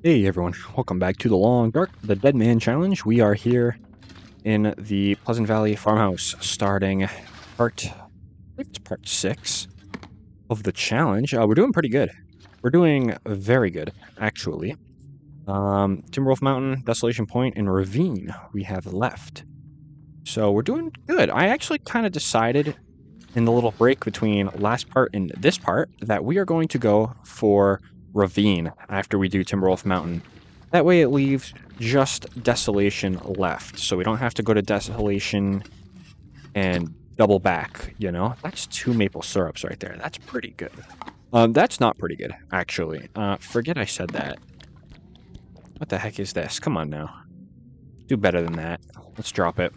Hey everyone, welcome back to the Long Dark, the Dead Man Challenge. We are here in the Pleasant Valley farmhouse, starting I believe it's part 6 of the challenge. We're doing pretty good. We're doing very good, actually. Timberwolf Mountain, Desolation Point, and Ravine we have left. So we're doing good. I actually kind of decided in the little break between last part and this part that we are going to go for Ravine after we do Timberwolf Mountain. That way it leaves just Desolation left, so we don't have to go to Desolation and double back, you know? That's 2 maple syrups right there. That's pretty good. That's not pretty good, actually. Forget I said that. What the heck is this? Come on now. Do better than that. Let's drop it.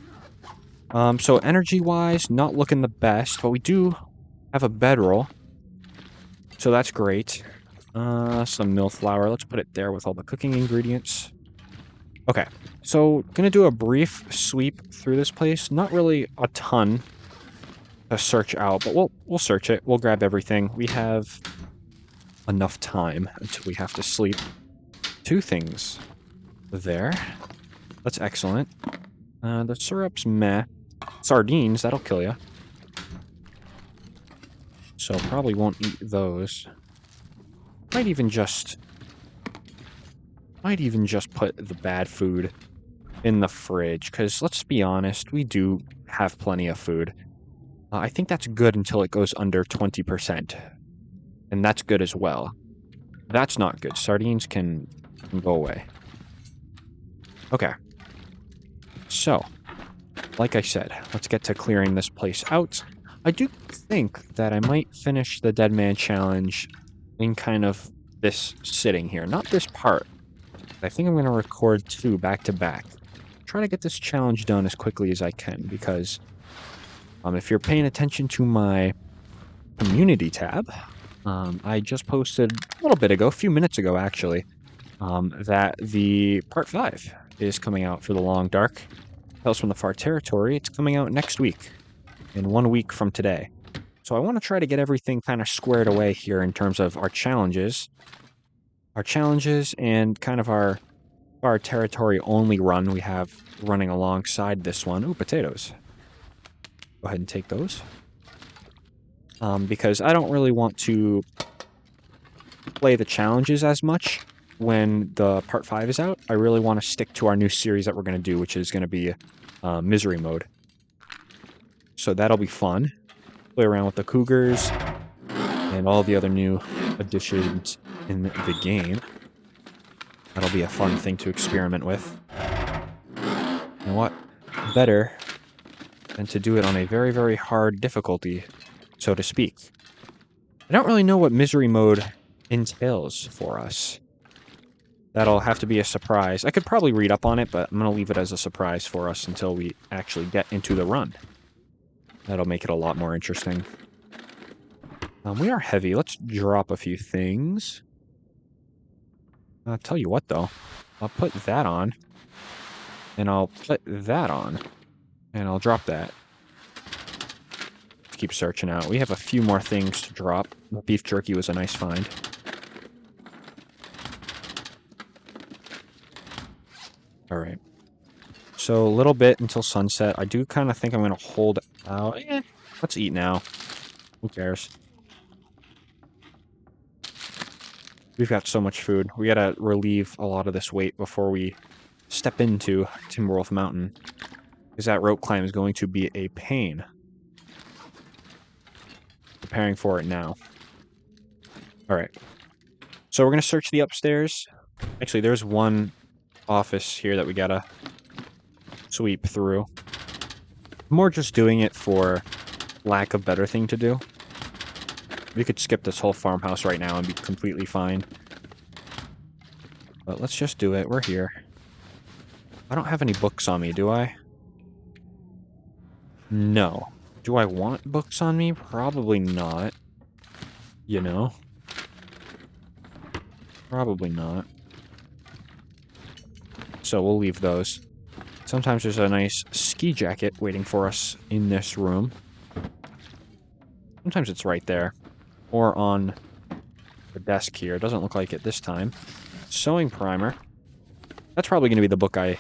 So energy-wise, not looking the best, but we do have a bedroll. So that's great. Some mill flour. Let's put it there with all the cooking ingredients. Okay, so gonna do a brief sweep through this place. Not really a ton to search out, but we'll search it. We'll grab everything. We have enough time until we have to sleep. 2 things there. That's excellent. The syrup's meh. Sardines, that'll kill you. So probably won't eat those. Might even just put the bad food in the fridge, because let's be honest, we do have plenty of food. I think that's good until it goes under 20%. And that's good as well. That's not good. Sardines can go away. Okay. So, like I said, let's get to clearing this place out. I do think that I might finish the Dead Man Challenge in kind of this sitting here. Not this part. I think I'm going to record 2 back-to-back. Try to get this challenge done as quickly as I can, because if you're paying attention to my community tab, I just posted a little bit ago, a few minutes ago actually, that the part 5 is coming out for the Long Dark. Tales from the Far Territory. It's coming out next week, in 1 week from today. So I want to try to get everything kind of squared away here in terms of our challenges. Our challenges and kind of our territory only run we have running alongside this one. Ooh, potatoes. Go ahead and take those. Because I don't really want to play the challenges as much when the part 5 is out. I really want to stick to our new series that we're going to do, which is going to be Misery Mode. So that'll be fun. Play around with the cougars and all the other new additions in the game. That'll be a fun thing to experiment with. And what better than to do it on a very, very hard difficulty, so to speak. I don't really know what Misery Mode entails for us. That'll have to be a surprise. I could probably read up on it, but I'm going to leave it as a surprise for us until we actually get into the run. That'll make it a lot more interesting. We are heavy. Let's drop a few things. I'll tell you what, though. I'll put that on. And I'll put that on. And I'll drop that. Let's keep searching out. We have a few more things to drop. Beef jerky was a nice find. Alright. So a little bit until sunset. I do kind of think I'm going to hold out. Let's eat now. Who cares? We've got so much food. We gotta relieve a lot of this weight before we step into Timberwolf Mountain, because that rope climb is going to be a pain. Preparing for it now. Alright. So we're going to search the upstairs. Actually, there's one office here that we gotta sweep through. More just doing it for lack of better thing to do. We could skip this whole farmhouse right now and be completely fine. But let's just do it. We're here. I don't have any books on me, do I? No. Do I want books on me? Probably not. You know? Probably not. So we'll leave those. Sometimes there's a nice ski jacket waiting for us in this room. Sometimes it's right there. Or on the desk here. It doesn't look like it this time. Sewing primer. That's probably going to be the book I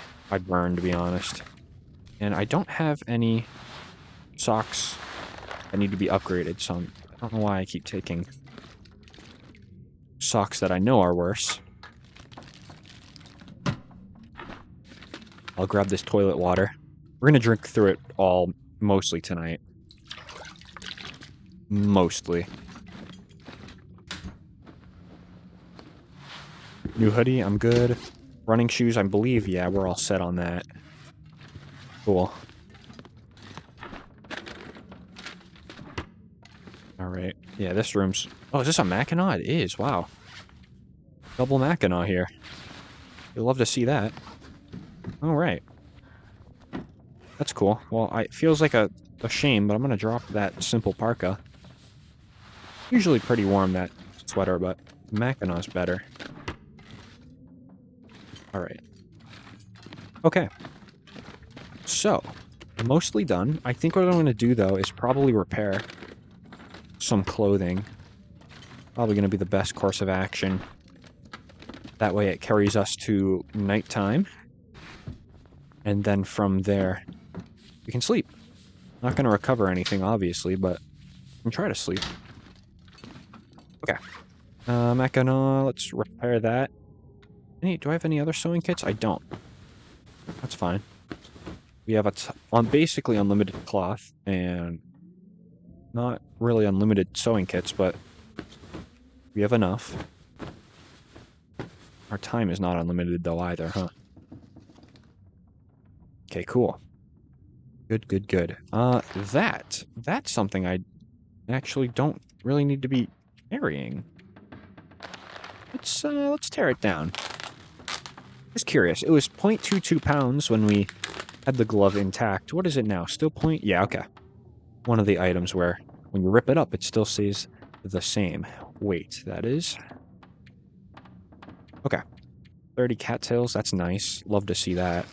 burn, to be honest. And I don't have any socks that need to be upgraded, so I don't know why I keep taking socks that I know are worse. I'll grab this toilet water. We're going to drink through it all mostly tonight. Mostly. New hoodie, I'm good. Running shoes, I believe, yeah, we're all set on that. Cool. Alright. Yeah, this room's... Oh, is this a Mackinac? It is, wow. Double Mackinac here. You'd love to see that. Alright. That's cool. Well, it feels like a shame, but I'm gonna drop that simple parka. Usually pretty warm, that sweater, but Mackinac's better. Alright. Okay. So, mostly done. I think what I'm going to do, though, is probably repair some clothing. Probably going to be the best course of action. That way it carries us to nighttime. And then from there, we can sleep. Not going to recover anything, obviously, but we can try to sleep. Okay. Mackinac, let's repair that. Do I have any other sewing kits? I don't. That's fine. We have basically unlimited cloth, and not really unlimited sewing kits, but we have enough. Our time is not unlimited, though, either, huh? Okay, cool. Good, good, good. That's something I actually don't really need to be carrying. Let's tear it down. Just curious. It was 0.22 pounds when we had the glove intact. What is it now? Still point? Yeah, okay. One of the items where when you rip it up, it still stays the same weight, that is. Okay. 30 cattails. That's nice. Love to see that.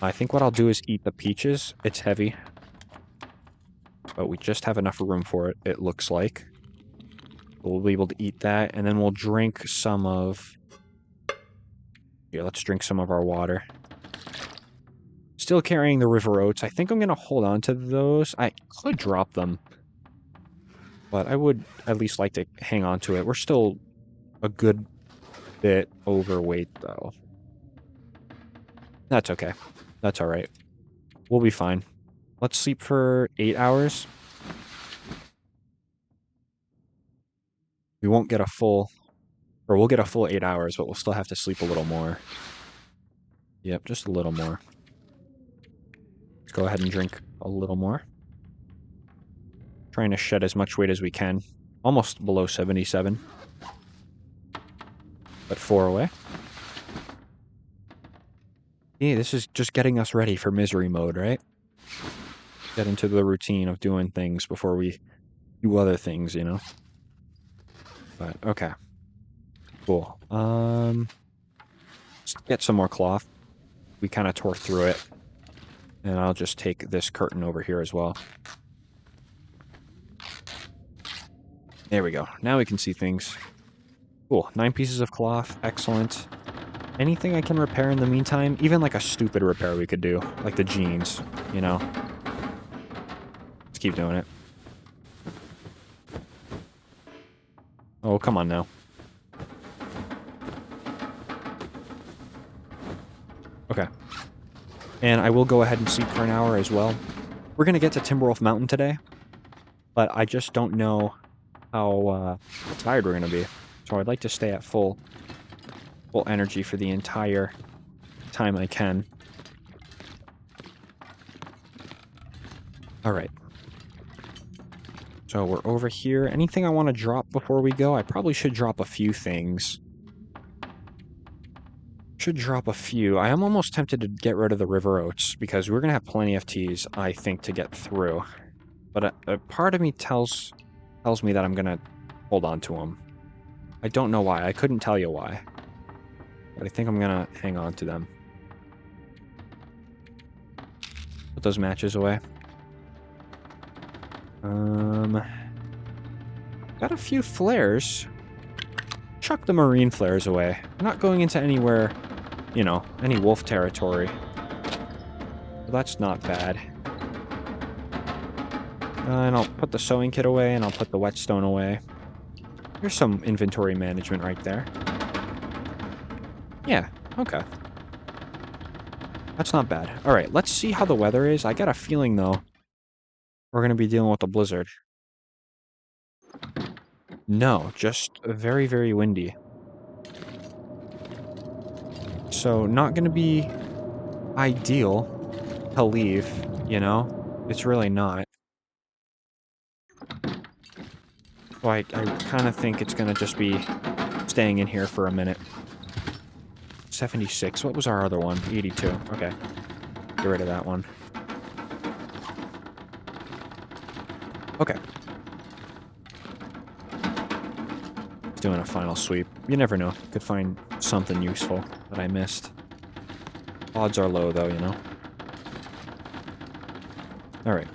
I think what I'll do is eat the peaches. It's heavy. But we just have enough room for it, it looks like. We'll be able to eat that, and then we'll drink some of... Here, let's drink some of our water. Still carrying the river oats. I think I'm going to hold on to those. I could drop them. But I would at least like to hang on to it. We're still a good bit overweight, though. That's okay. That's alright. We'll be fine. Let's sleep for 8 hours. We won't get a full... Or we'll get a full 8 hours, but we'll still have to sleep a little more. Yep, just a little more. Let's go ahead and drink a little more. Trying to shed as much weight as we can. Almost below 77. But 4 away. Yeah, this is just getting us ready for misery mode, right? Get into the routine of doing things before we do other things, you know? But, okay. Cool. Let's get some more cloth. We kind of tore through it. And I'll just take this curtain over here as well. There we go. Now we can see things. Cool. 9 pieces of cloth. Excellent. Anything I can repair in the meantime? Even like a stupid repair we could do. Like the jeans, you know? Let's keep doing it. Oh, come on now. Okay. And I will go ahead and sleep for an hour as well. We're going to get to Timberwolf Mountain today, but I just don't know how tired we're going to be. So I'd like to stay at full energy for the entire time I can. Alright. So we're over here. Anything I want to drop before we go? I probably should drop a few things. Should drop a few. I am almost tempted to get rid of the river oats because we're going to have plenty of teas, I think, to get through. But a part of me tells me that I'm going to hold on to them. I don't know why. I couldn't tell you why. But I think I'm going to hang on to them. Put those matches away. Got a few flares. chuck the marine flares away. I'm not going into anywhere, you know, any wolf territory. So that's not bad. And I'll put the sewing kit away, and I'll put the whetstone away. There's some inventory management right there. Yeah, okay. That's not bad. All right, let's see how the weather is. I got a feeling, though, we're going to be dealing with a blizzard. No, just very, very windy. So not going to be ideal to leave, you know? It's really not. So I kind of think it's going to just be staying in here for a minute. 76. What was our other one? 82. Okay. Get rid of that one. Okay. Doing a final sweep. You never know. Could find something useful that I missed. Odds are low, though, you know? Alright.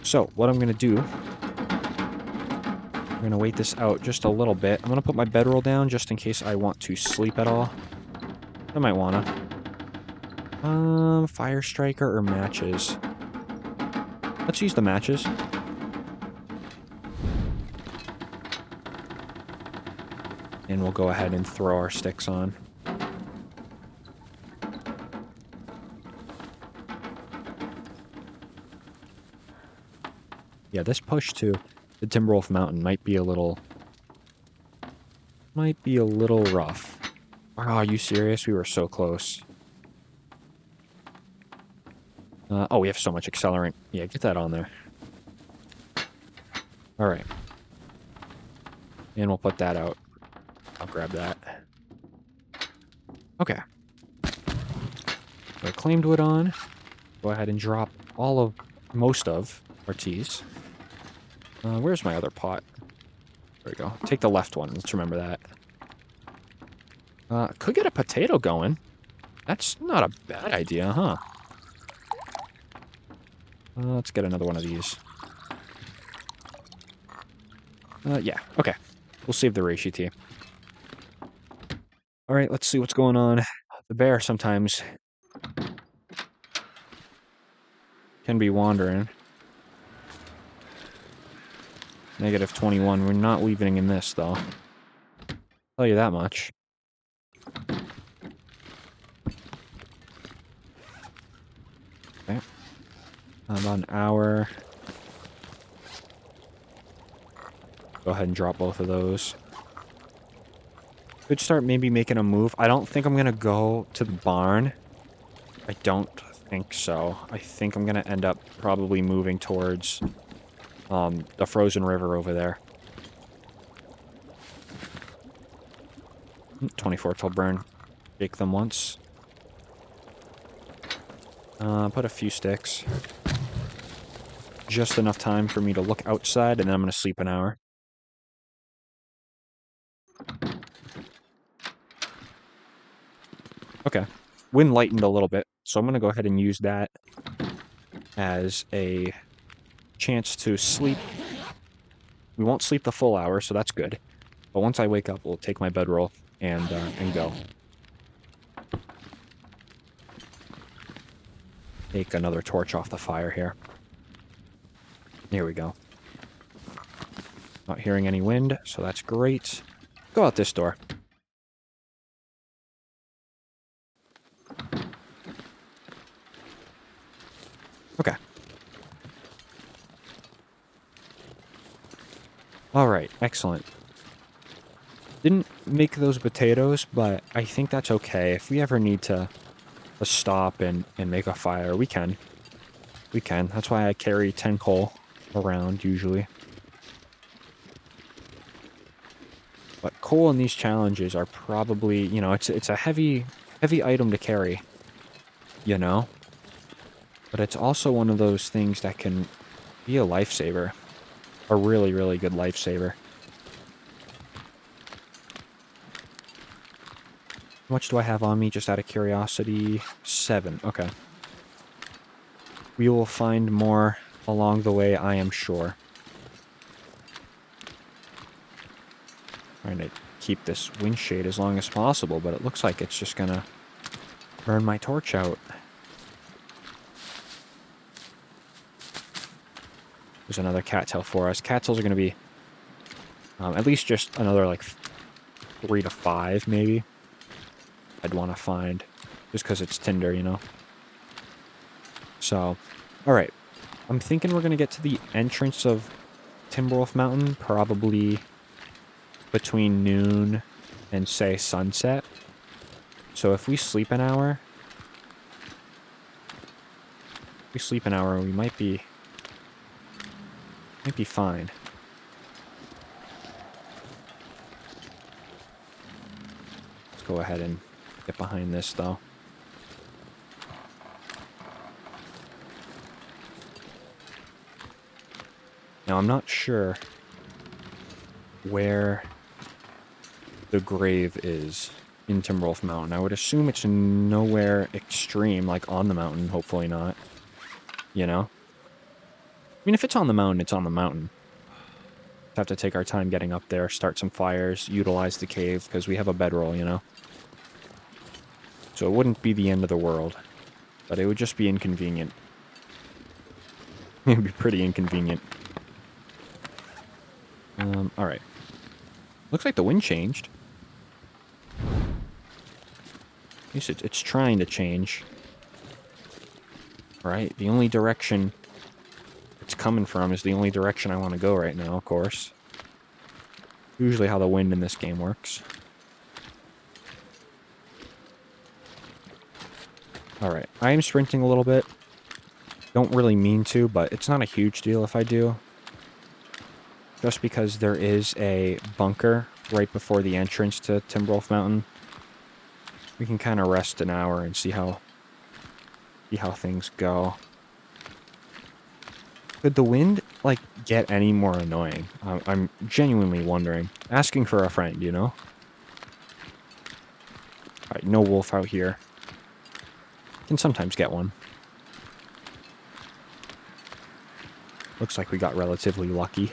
So, what I'm going to do... I'm going to wait this out just a little bit. I'm going to put my bedroll down just in case I want to sleep at all. I might want to. Fire striker or matches? Let's use the matches. And we'll go ahead and throw our sticks on. Yeah, this push to the Timberwolf Mountain might be a little rough. Oh, are you serious? We were so close. Oh, we have so much accelerant. Yeah, get that on there. Alright. And we'll put that out. I'll grab that. Okay. So claimed wood on. Go ahead and drop most of our teas. Where's my other pot? There we go. Take the left one. Let's remember that. Could get a potato going. That's not a bad idea, huh? Let's get another one of these. Yeah. Okay. We'll save the reishi tea. Alright, let's see what's going on. The bear sometimes can be wandering. Negative 21. We're not leaving in this, though. I'll tell you that much. Okay. About an hour. Go ahead and drop both of those. Could start maybe making a move. I don't think I'm going to go to the barn. I don't think so. I think I'm going to end up probably moving towards the frozen river over there. 24 till burn. Shake them once. Put a few sticks. Just enough time for me to look outside, and then I'm going to sleep an hour. Okay. Wind lightened a little bit, so I'm going to go ahead and use that as a chance to sleep. We won't sleep the full hour, so that's good. But once I wake up, we'll take my bedroll and go. Take another torch off the fire here. Here we go. Not hearing any wind, so that's great. Go out this door. Okay. Alright, excellent. Didn't make those potatoes, but I think that's okay. If we ever need to stop and make a fire, we can. We can. That's why I carry 10 coal around, usually. But coal in these challenges are probably, you know, it's a heavy item to carry, you know? But it's also one of those things that can be a lifesaver. A really, really good lifesaver. How much do I have on me, just out of curiosity? 7. Okay. We will find more along the way, I am sure. Trying to keep this wind shade as long as possible, but it looks like it's just gonna burn my torch out. There's another cattail for us. Cattails are gonna be at least just another, like, 3 to 5, maybe. I'd want to find, just because it's Tinder, you know? So, alright. I'm thinking we're gonna get to the entrance of Timberwolf Mountain, probably between noon and, say, sunset. So if we sleep an hour... we might be fine. Let's go ahead and get behind this, though. Now, I'm not sure where the grave is in Timberwolf Mountain. I would assume it's nowhere extreme, like on the mountain. Hopefully not. You know? I mean, if it's on the mountain, it's on the mountain. Have to take our time getting up there, start some fires, utilize the cave, because we have a bedroll, you know? So it wouldn't be the end of the world. But it would just be inconvenient. It would be pretty inconvenient. Alright. Looks like the wind changed. At least it's trying to change. Right? The only direction it's coming from is the only direction I want to go right now, of course. Usually how the wind in this game works. Alright, I am sprinting a little bit. Don't really mean to, but it's not a huge deal if I do. Just because there is a bunker right before the entrance to Timberwolf Mountain. We can kind of rest an hour and see how things go. Could the wind, like, get any more annoying? I'm genuinely wondering. Asking for a friend, you know? Alright, no wolf out here. Can sometimes get one. Looks like we got relatively lucky.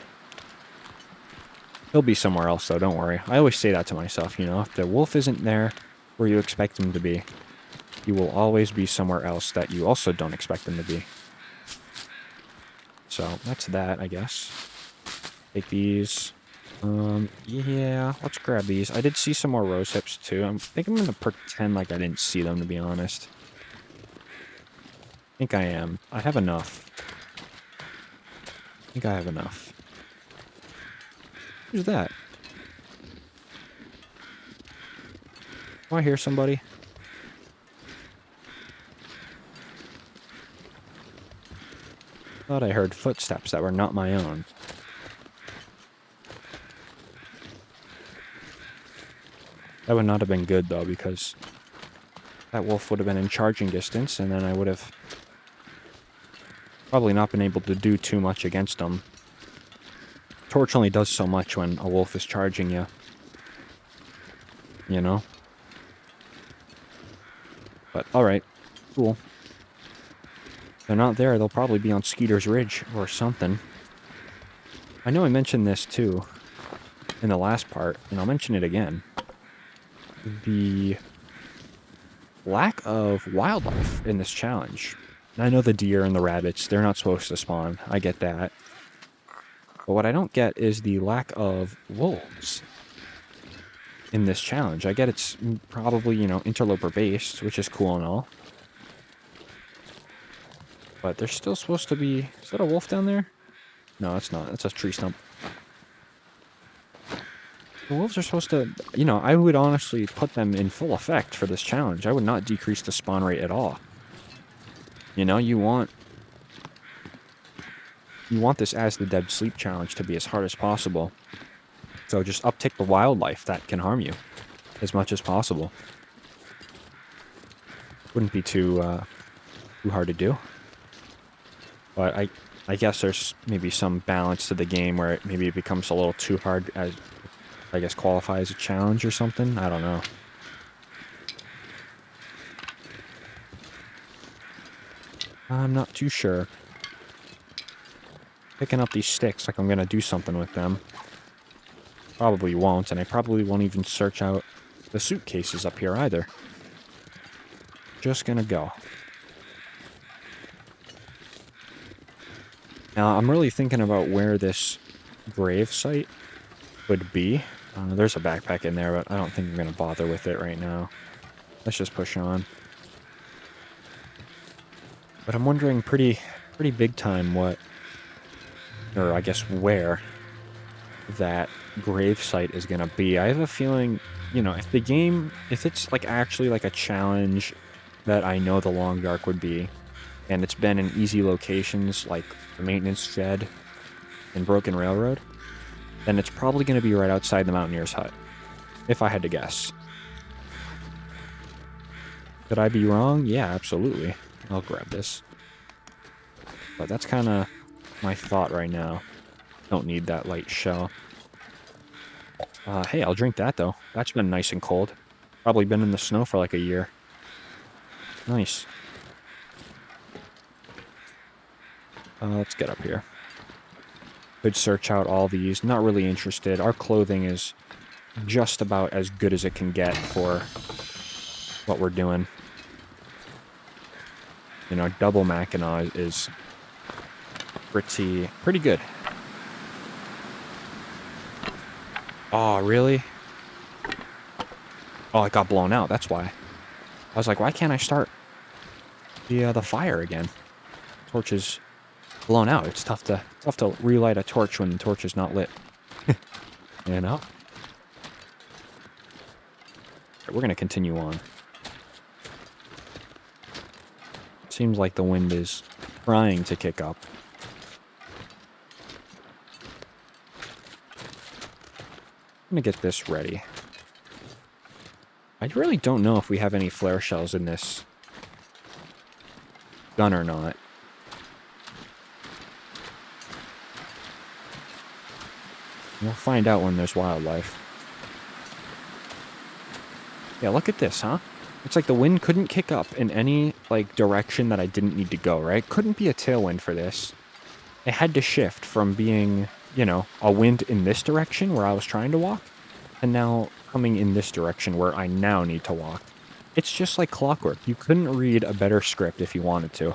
He'll be somewhere else, though, don't worry. I always say that to myself, you know? If the wolf isn't there where you expect him to be, he will always be somewhere else that you also don't expect him to be. So, that's that, I guess. Take these. Yeah, let's grab these. I did see some more rose hips, too. I think I'm gonna pretend like I didn't see them, to be honest. I think I am. I have enough. I think I have enough. Who's that? Do I hear somebody? Thought I heard footsteps that were not my own. That would not have been good, though, because that wolf would have been in charging distance, and then I would have probably not been able to do too much against him. Torch only does so much when a wolf is charging you. You know? But, alright. Cool. If they're not there, they'll probably be on Skeeter's Ridge or something. I know I mentioned this, too, in the last part, and I'll mention it again. The lack of wildlife in this challenge. I know the deer and the rabbits, they're not supposed to spawn. I get that. But what I don't get is the lack of wolves in this challenge. I get it's probably, you know, interloper-based, which is cool and all. But there's still supposed to be... Is that a wolf down there? No, it's not. It's a tree stump. The wolves are supposed to... You know, I would honestly put them in full effect for this challenge. I would not decrease the spawn rate at all. You know, you want this As the Dead Sleep challenge to be as hard as possible. So just uptick the wildlife that can harm you as much as possible. Wouldn't be too hard to do. But I guess there's maybe some balance to the game where maybe it becomes a little too hard as, I guess, qualify as a challenge or something. I don't know. I'm not too sure. Picking up these sticks like I'm gonna do something with them. probably won't, and I probably won't even search out the suitcases up here either. Just gonna go. Now, I'm really thinking about where this grave site would be. There's a backpack in there, but I don't think I'm gonna bother with it right now. Let's just push on. But I'm wondering pretty big time what, or I guess where, that grave site is gonna be. I have a feeling, you know, if it's like actually like a challenge that I know the Long Dark would be, and it's been in easy locations like the maintenance shed and Broken Railroad, then it's probably gonna be right outside the Mountaineer's hut, if I had to guess. Could I be wrong? Yeah, absolutely. I'll grab this. But that's kind of my thought right now. Don't need that light shell. Hey, I'll drink that, though. That's been nice and cold. Probably been in the snow for like a year. Nice. Let's get up here. Could search out all these. Not really interested. Our clothing is just about as good as it can get for what we're doing. You know, double Mackinac is pretty good. Oh, really? Oh, it got blown out. That's why. I was like, why can't I start the fire again? Torch is blown out. It's tough to relight a torch when the torch is not lit. You know? We're gonna continue on. Seems like the wind is trying to kick up. I'm gonna get this ready. I really don't know if we have any flare shells in this gun or not. We'll find out when there's wildlife. Yeah, look at this, huh? It's like the wind couldn't kick up in any, like, direction that I didn't need to go, right? Couldn't be a tailwind for this. It had to shift from being, you know, a wind in this direction where I was trying to walk, and now coming in this direction where I now need to walk. It's just like clockwork. You couldn't read a better script if you wanted to.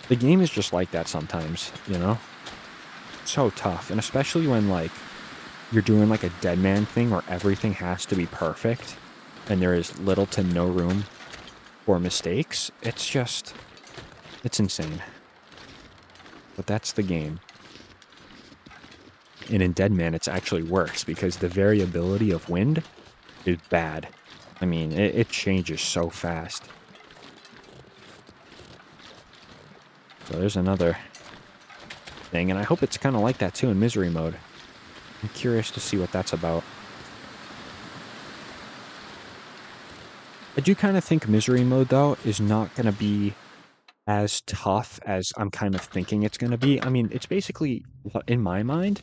The game is just like that sometimes, you know? So tough, and especially when, like, you're doing, like, a dead man thing where everything has to be perfect, and there is little to no room for mistakes. It's just... it's insane. But that's the game. And in Dead Man, it's actually worse, because the variability of wind is bad. I mean, it changes so fast. So there's another thing, and I hope it's kind of like that too in Misery Mode. I'm curious to see what that's about. I do kind of think Misery Mode, though, is not going to be as tough as I'm kind of thinking it's going to be. I mean, it's basically, in my mind,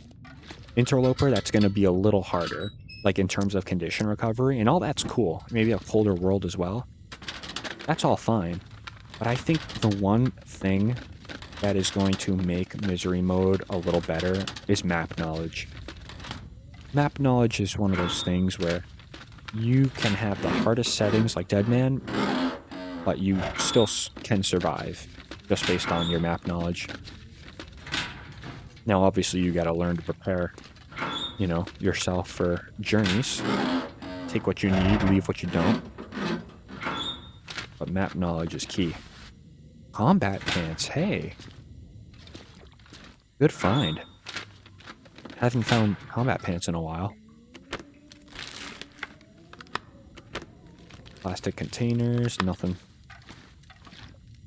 Interloper, that's going to be a little harder, like in terms of condition recovery, and all that's cool. Maybe a colder world as well. That's all fine. But I think the one thing that is going to make Misery Mode a little better is map knowledge. Map knowledge is one of those things where you can have the hardest settings like Dead Man, but you still can survive just based on your map knowledge. Now, obviously, you got to learn to prepare, you know, yourself for journeys. Take what you need, leave what you don't. But map knowledge is key. Combat pants, hey. Good find. Haven't found combat pants in a while. Plastic containers, nothing.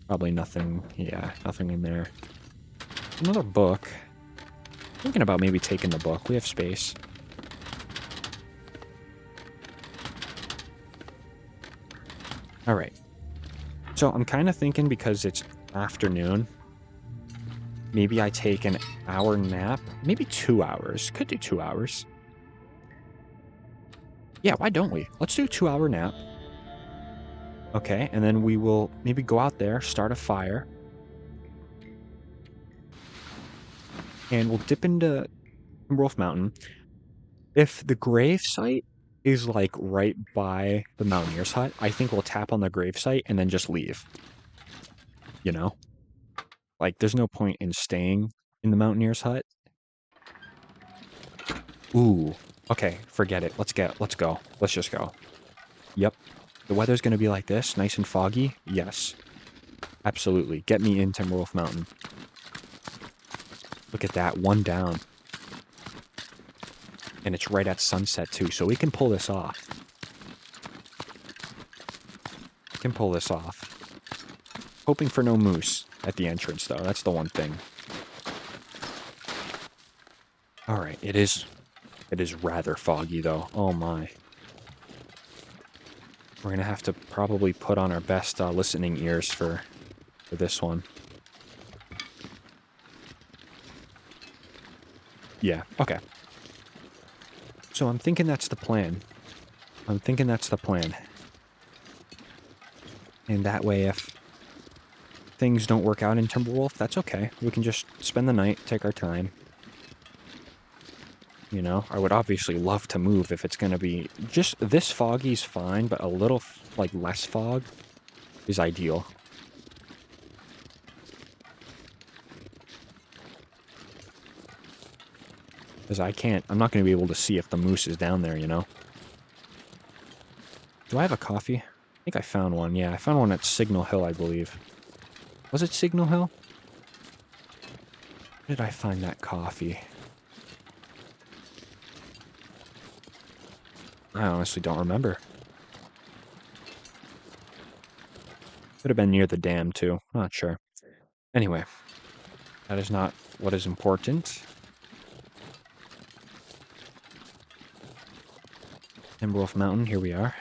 Probably nothing, yeah, nothing in there. Another book. Thinking about maybe taking the book. We have space. Alright. So I'm kind of thinking because it's afternoon, maybe I take an hour nap. Maybe 2 hours. Could do 2 hours. Yeah, why don't we? Let's do a 2-hour nap. Okay, and then we will maybe go out there, start a fire. And we'll dip into Timberwolf Mountain. If the grave site is like right by the Mountaineer's hut, I think we'll tap on the grave site and then just leave. You know? Like, there's no point in staying in the Mountaineer's hut. Ooh. Okay, forget it. Let's go. Let's just go. Yep. The weather's gonna be like this, nice and foggy. Yes. Absolutely. Get me in Timberwolf Mountain. Look at that. One down. And it's right at sunset, too, so we can pull this off. Can pull this off. Hoping for no moose at the entrance, though. That's the one thing. Alright, it is rather foggy, though. Oh, my. We're going to have to probably put on our best listening ears for this one. Yeah, okay. So I'm thinking that's the plan. And that way, if things don't work out in Timberwolf, that's okay. We can just spend the night, take our time. You know, I would obviously love to move if it's going to be... Just this foggy's fine, but a little, like, less fog is ideal. Because I'm not going to be able to see if the moose is down there, you know? Do I have a coffee? I think I found one. Yeah, I found one at Signal Hill, I believe. Was it Signal Hill? Where did I find that coffee? I honestly don't remember. Could have been near the dam, too. Not sure. Anyway, that is not what is important. Timberwolf Mountain, here we are.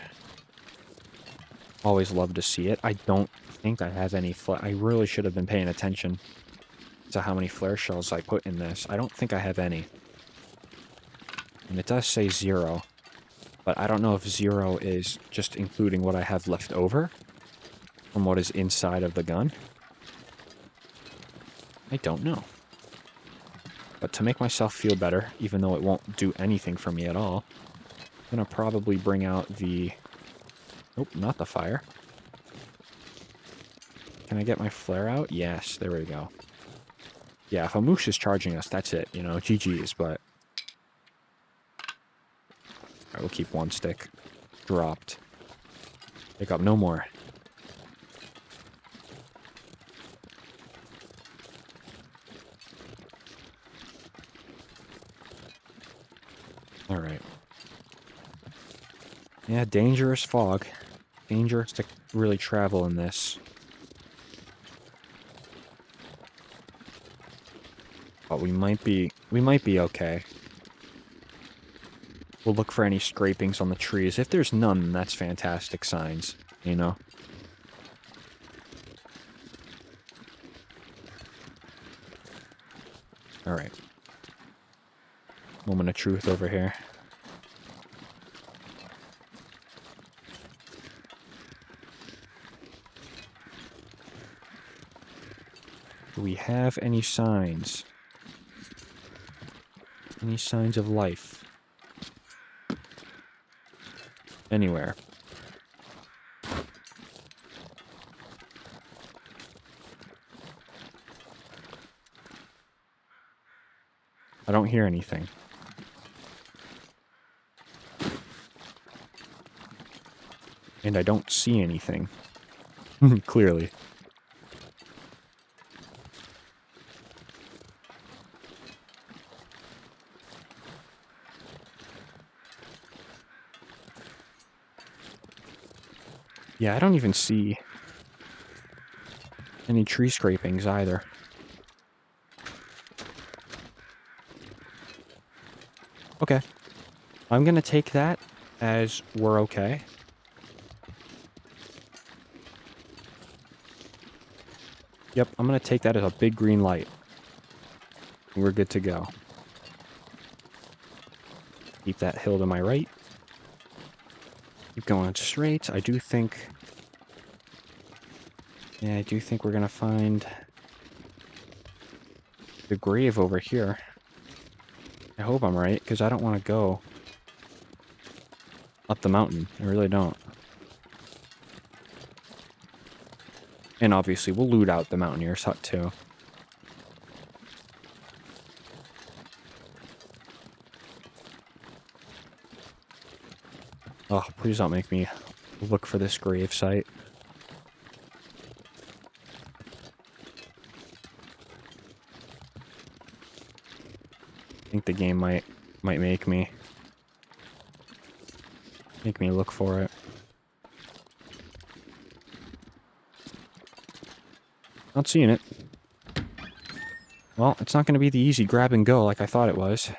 Always love to see it. I don't think I have any I really should have been paying attention to how many flare shells I put in this. I don't think I have any. And it does say 0. But I don't know if 0 is just including what I have left over from what is inside of the gun. I don't know. But to make myself feel better, even though it won't do anything for me at all, I'm going to probably bring out the... Nope, not the fire. Can I get my flare out? Yes, there we go. Yeah, if a moose is charging us, that's it. You know, GG's, but... Alright, we'll keep one stick. Dropped. Pick up no more. Alright. Yeah, dangerous fog. Dangerous to really travel in this. But we might be okay. We'll look for any scrapings on the trees. If there's none, that's fantastic signs, you know? Alright. Moment of truth over here. Do we have any signs? Any signs of life? Anywhere. I don't hear anything. And I don't see anything. Clearly. Yeah, I don't even see any tree scrapings either. Okay. I'm gonna take that as we're okay. Yep, I'm gonna take that as a big green light. We're good to go. Keep that hill to my right. Keep going straight. I do think... Yeah, I do think we're gonna find the grave over here. I hope I'm right, because I don't want to go up the mountain. I really don't. And obviously, we'll loot out the Mountaineer's hut, too. Oh, please don't make me look for this grave site. I think the game might make me look for it. Not seeing it. Well, it's not going to be the easy grab and go like I thought it was.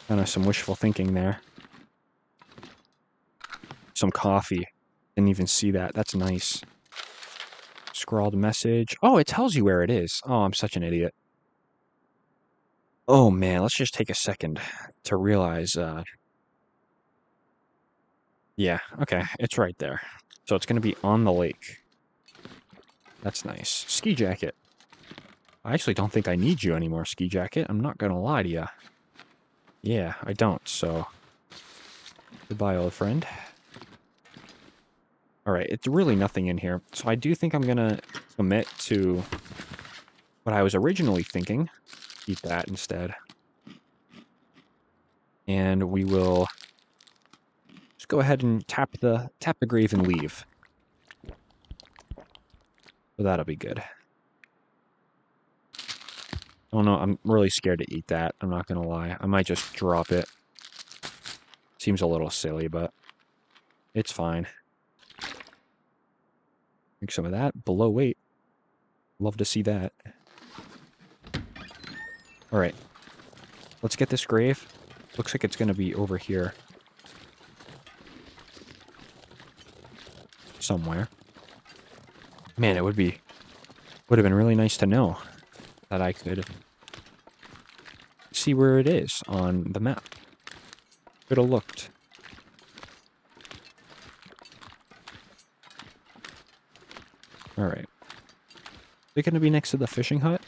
Kind of some wishful thinking there. Some coffee. Didn't even see that. That's nice. Scrawled message. Oh, it tells you where it is. Oh, I'm such an idiot. Oh, man. Let's just take a second to realize, yeah, okay. It's right there. So it's going to be on the lake. That's nice. Ski jacket. I actually don't think I need you anymore, ski jacket. I'm not going to lie to you. Yeah, I don't, so... Goodbye, old friend. Alright, it's really nothing in here. So I do think I'm going to commit to what I was originally thinking. Eat that instead. And we will just go ahead and tap the grave and leave. So that'll be good. Oh no, I'm really scared to eat that. I'm not going to lie. I might just drop it. Seems a little silly, but it's fine. Drink some of that. Below weight. Love to see that. Alright. Let's get this grave. Looks like it's going to be over here. Somewhere. Man, it would have been really nice to know that I could see where it is on the map. Could have looked. Alright. Is it going to be next to the fishing hut?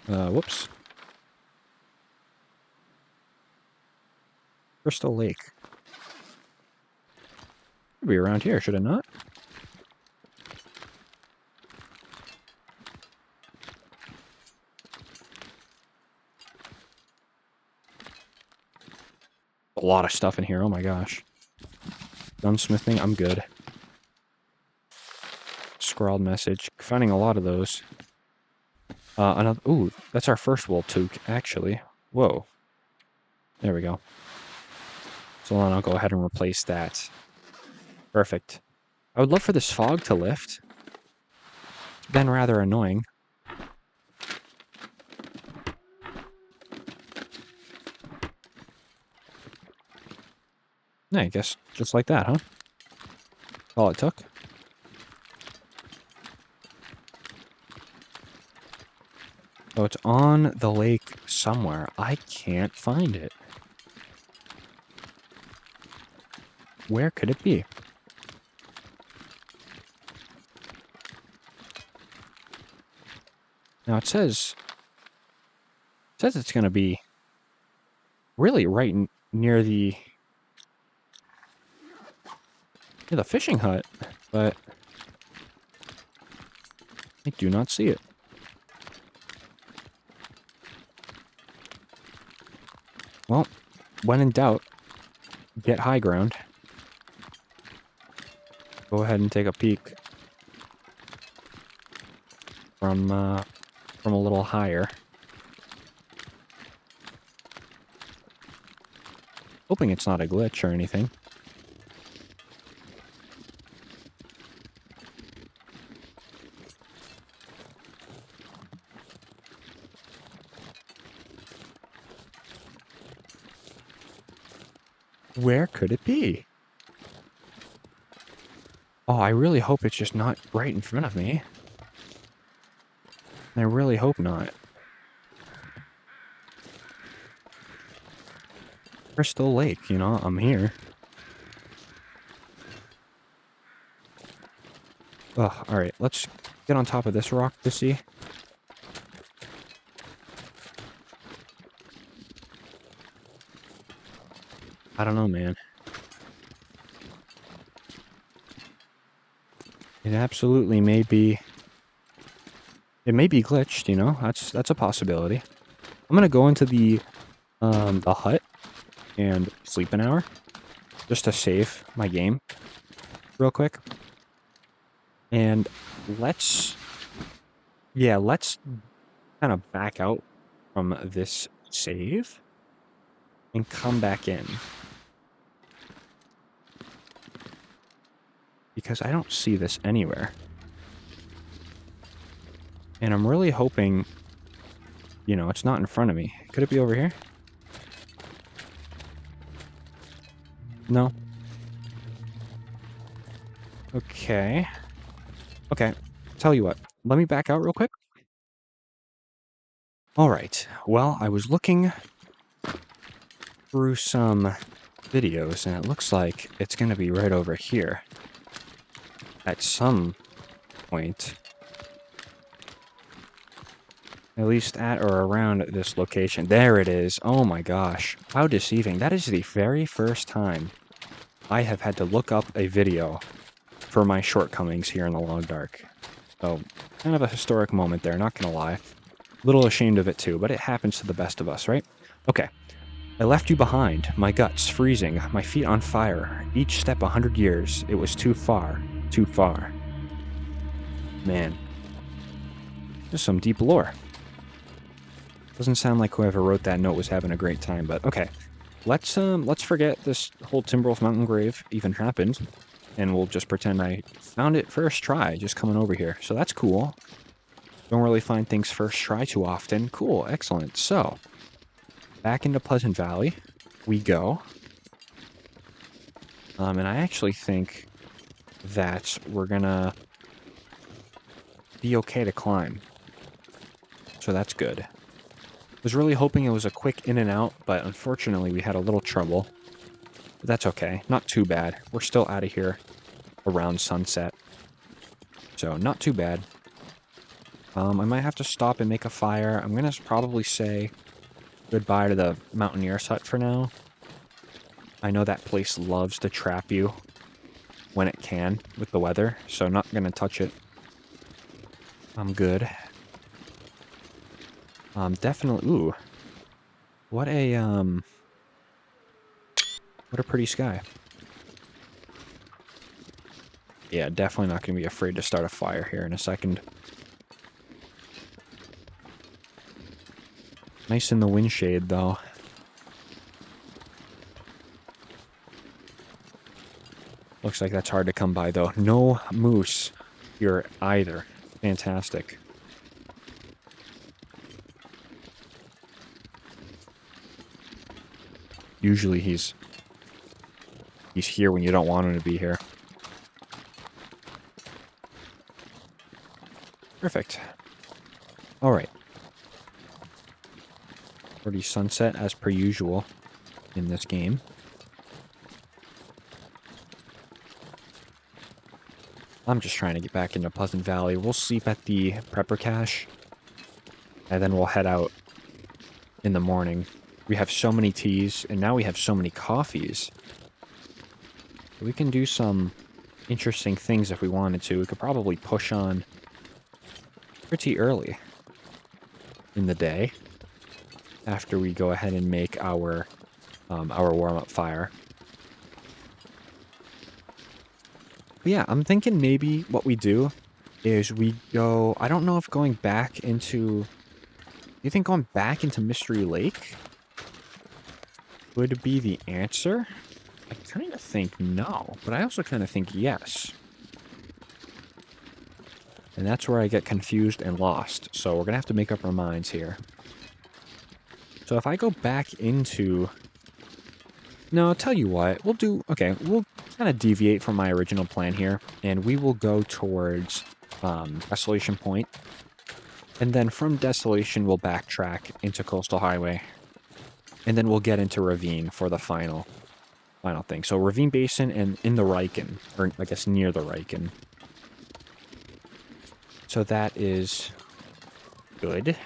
Whoops. Crystal Lake. Should be around here, should it not? A lot of stuff in here, oh my gosh. Gunsmithing, I'm good. Scrawled message. Finding a lot of those. Another. Ooh, that's our first wool toque, actually. Whoa. There we go. So then I'll go ahead and replace that. Perfect. I would love for this fog to lift. It's been rather annoying. Yeah, I guess just like that, huh? All it took. So it's on the lake somewhere. I can't find it. Where could it be? Now it says it's going to be really right near the fishing hut, but I do not see it. Well, when in doubt, get high ground. Go ahead and take a peek from a little higher. Hoping it's not a glitch or anything. Where could it be? Oh, I really hope it's just not right in front of me. I really hope not. Crystal Lake, you know, I'm here. Oh, alright, let's get on top of this rock to see. I don't know, man. It absolutely may be... It may be glitched, you know? That's a possibility. I'm gonna go into the hut and sleep an hour just to save my game real quick. And let's... Yeah, let's kind of back out from this save and come back in. Because I don't see this anywhere. And I'm really hoping, you know, it's not in front of me. Could it be over here? No. Okay. Okay. Tell you what. Let me back out real quick. All right. Well, I was looking through some videos, and it looks like it's going to be right over here at some point. At least at or around this location. There it is. Oh my gosh. How deceiving. That is the very first time I have had to look up a video for my shortcomings here in the Long Dark. So, kind of a historic moment there, not gonna lie. A little ashamed of it too, but it happens to the best of us, right? Okay. I left you behind, my guts freezing, my feet on fire. Each step 100 years. It was too far. Too far. Man. There's some deep lore. Doesn't sound like whoever wrote that note was having a great time, but okay. Let's forget this whole Timberwolf Mountain Grave even happened, and we'll just pretend I found it first try, just coming over here. So that's cool. Don't really find things first try too often. Cool, excellent. So, back into Pleasant Valley we go. And I actually think that we're gonna be okay to climb. So that's good. Was really hoping it was a quick in and out, but unfortunately we had a little trouble. But that's okay. Not too bad. We're still out of here around sunset. So, not too bad. I might have to stop and make a fire. I'm going to probably say goodbye to the Mountaineer's hut for now. I know that place loves to trap you when it can with the weather, so not going to touch it. I'm good. Definitely... Ooh. What a pretty sky. Yeah, definitely not going to be afraid to start a fire here in a second. Nice in the wind shade, though. Looks like that's hard to come by, though. No moose here either. Fantastic. Usually he's here when you don't want him to be here. Perfect. Alright. Pretty sunset as per usual in this game. I'm just trying to get back into Pleasant Valley. We'll sleep at the prepper cache, and then we'll head out in the morning. We have so many teas, and now we have so many coffees. We can do some interesting things if we wanted to. We could probably push on pretty early in the day after we go ahead and make our warm-up fire. But yeah, I'm thinking maybe what we do is we go... I don't know if going back into... You think going back into Mystery Lake would be the answer? I kind of think no, but I also kind of think yes. And that's where I get confused and lost. So we're going to have to make up our minds here. So if I go back into... No, I'll tell you what. We'll do... Okay, we'll kind of deviate from my original plan here. And we will go towards Desolation Point. And then from Desolation, we'll backtrack into Coastal Highway. And then we'll get into Ravine for the final thing. So Ravine Basin and in the Riken. Or I guess near the Riken. So that is good.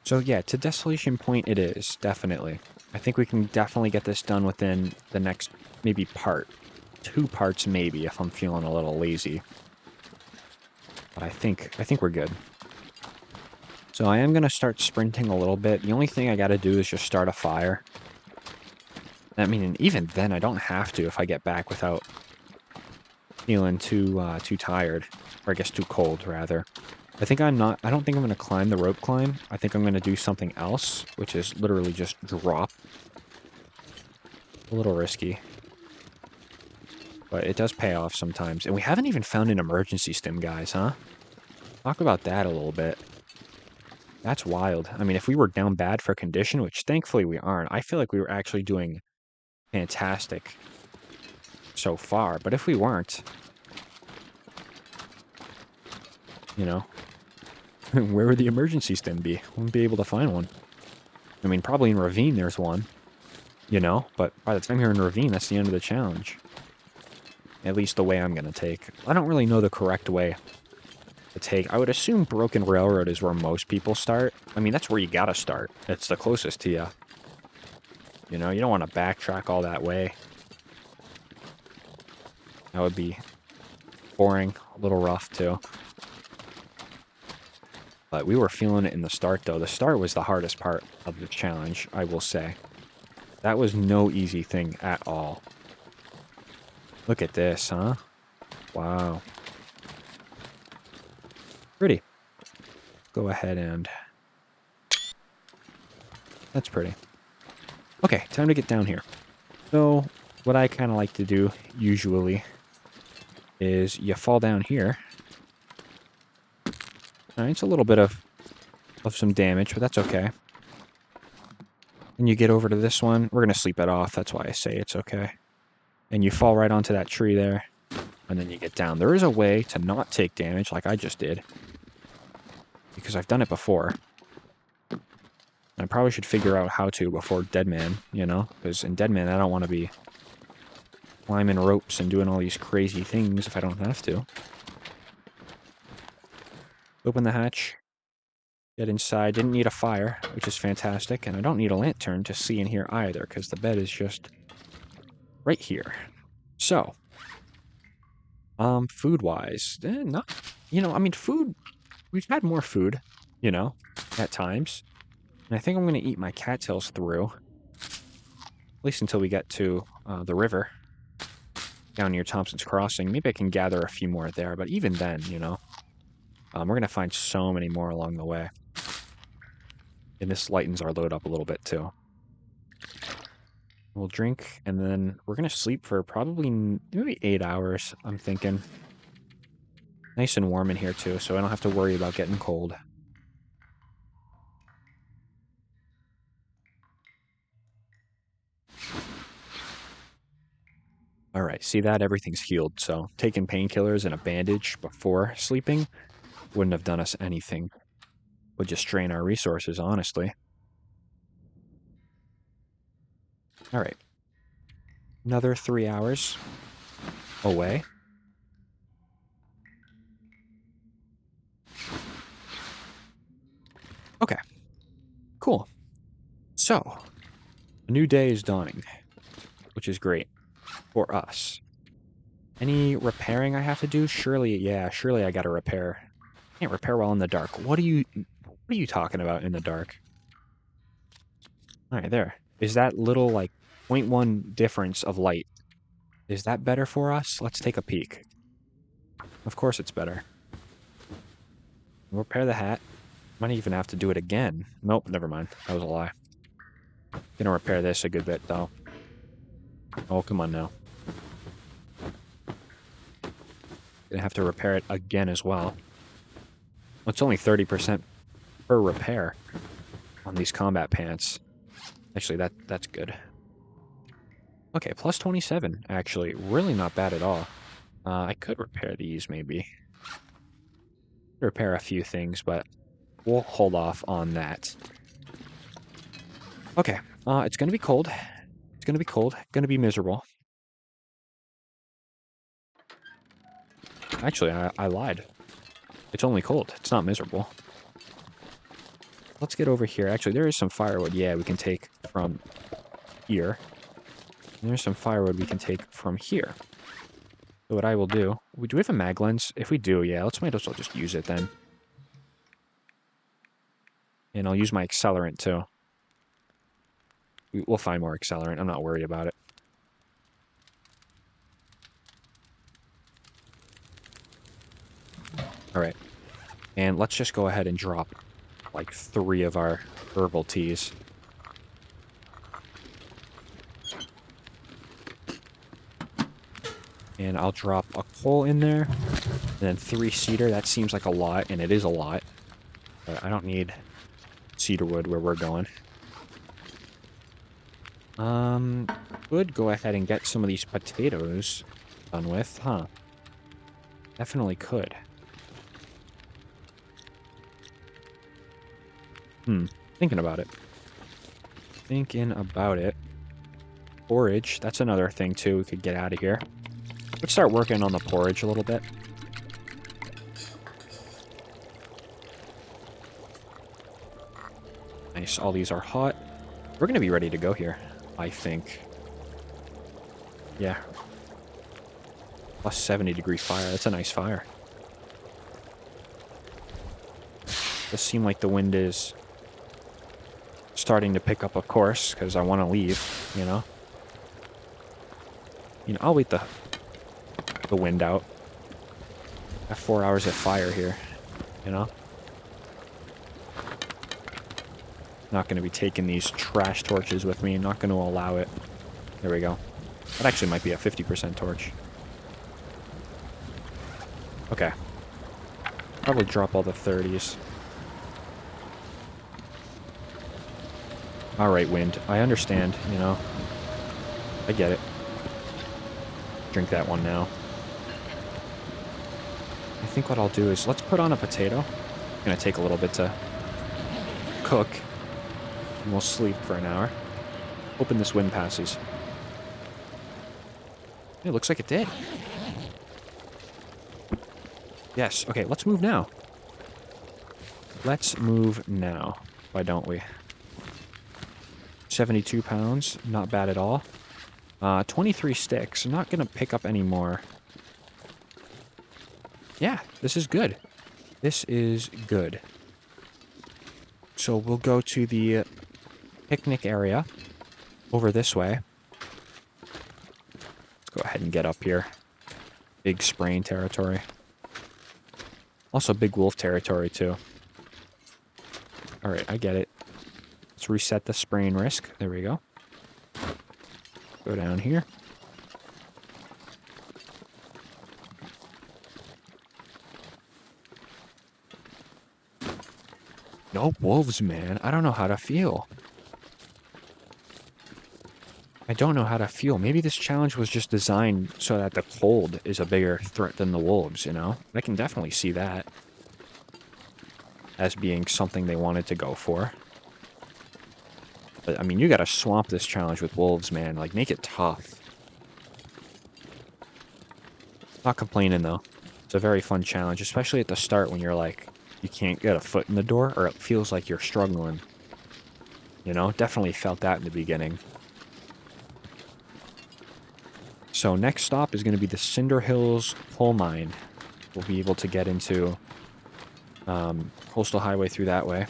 So yeah, to Desolation Point it is, definitely. I think we can definitely get this done within the next maybe part. 2 parts maybe if I'm feeling a little lazy. But I think we're good. So I am going to start sprinting a little bit. The only thing I got to do is just start a fire. I mean, even then I don't have to if I get back without feeling too tired, or I guess too cold rather. I don't think I'm going to climb the rope climb. I think I'm going to do something else, which is literally just drop. A little risky, but it does pay off sometimes. And we haven't even found an emergency stim, guys, huh? Talk about that a little bit. That's wild. I mean, if we were down bad for condition, which thankfully we aren't, I feel like we were actually doing fantastic so far. But if we weren't, you know, where would the emergency stim be? Wouldn't be able to find one. I mean, probably in Ravine there's one, you know, but by the time you're in Ravine, that's the end of the challenge. At least the way I'm going to take. I don't really know the correct way to take. I would assume Broken Railroad is where most people start. I mean, that's where you got to start. It's the closest to you. You know, you don't want to backtrack all that way. That would be boring, a little rough too. But we were feeling it in the start, though. The start was the hardest part of the challenge, I will say. That was no easy thing at all. Look at this, huh? Wow. Pretty. Go ahead and... That's pretty. Okay, time to get down here. So, what I kind of like to do, usually, is you fall down here. Alright, it's a little bit of some damage, but that's okay. And you get over to this one. We're going to sleep it off. That's why I say it's okay. And you fall right onto that tree there. And then you get down. There is a way to not take damage like I just did. Because I've done it before. And I probably should figure out how to before Deadman, you know? Because in Deadman, I don't want to be climbing ropes and doing all these crazy things if I don't have to. Open the hatch. Get inside. Didn't need a fire, which is fantastic. And I don't need a lantern to see in here either, because the bed is just right here. So, food-wise, not, you know, I mean, food, we've had more food, you know, at times. And I think I'm going to eat my cattails through, at least until we get to the river down near Thompson's Crossing. Maybe I can gather a few more there, but even then, you know, we're going to find so many more along the way. And this lightens our load up a little bit, too. We'll drink, and then we're going to sleep for probably maybe 8 hours, I'm thinking. Nice and warm in here, too, so I don't have to worry about getting cold. Alright, see that? Everything's healed, so taking painkillers and a bandage before sleeping wouldn't have done us anything. Would just drain our resources, honestly. Alright. Another 3 hours away. Okay. Cool. So, a new day is dawning, which is great for us. Any repairing I have to do? Surely I gotta repair. Can't repair while in the dark. What are you talking about in the dark? Alright, there. Is that little, like, 0.1 difference of light, is that better for us? Let's take a peek. Of course it's better. Repair the hat. Might even have to do it again. Nope, never mind. That was a lie. Gonna repair this a good bit, though. Oh, come on now. Gonna have to repair it again as well. It's only 30% per repair on these combat pants. Actually, that's good. Okay, plus 27, actually. Really not bad at all. I could repair these, maybe. Repair a few things, but we'll hold off on that. Okay, it's gonna be cold. It's gonna be cold. Gonna be miserable. Actually, I lied. It's only cold. It's not miserable. let's get over here. Actually, there is some firewood. Yeah, we can take from here. And there's some firewood we can take from here. So what I will do... Do we have a mag lens? If we do, yeah, might as well just use it then. And I'll use my accelerant, too. We'll find more accelerant. I'm not worried about it. Alright. And let's just go ahead and drop, like, 3 of our herbal teas. And I'll drop a coal in there. And then 3 cedar. That seems like a lot, and it is a lot. But I don't need cedar wood where we're going. Could go ahead and get some of these potatoes done with, huh? Definitely could. Thinking about it. Porridge, that's another thing, too, we could get out of here. Let's start working on the porridge a little bit. Nice, all these are hot. We're going to be ready to go here, I think. Yeah. Plus 70-degree fire, that's a nice fire. Does seem like the wind is starting to pick up, of course, because I want to leave, you know? I'll wait the wind out. I have 4 hours of fire here, you know? Not going to be taking these trash torches with me. Not going to allow it. There we go. That actually might be a 50% torch. Okay. Probably drop all the 30s. Alright, wind. I understand, you know. I get it. Drink that one now. I think what I'll do is, let's put on a potato. It's going to take a little bit to cook. And we'll sleep for an hour. Hoping this wind passes. It looks like it did. Yes, okay, let's move now. Let's move now. Why don't we? 72 pounds, not bad at all. 23 sticks, I'm not going to pick up any more. Yeah, this is good. This is good. So we'll go to the picnic area over this way. Let's go ahead and get up here. Big spraying territory. Also big wolf territory too. Alright, I get it. Let's reset the spraying risk. There we go. Go down here. No wolves, man. I don't know how to feel. I don't know how to feel. Maybe this challenge was just designed so that the cold is a bigger threat than the wolves, you know? I can definitely see that as being something they wanted to go for. But, I mean, you gotta swamp this challenge with wolves, man. Like, make it tough. Not complaining, though. It's a very fun challenge, especially at the start when you're like, you can't get a foot in the door, or it feels like you're struggling. You know? Definitely felt that in the beginning. So next stop is going to be the Cinder Hills coal mine. We'll be able to get into Coastal Highway through that way.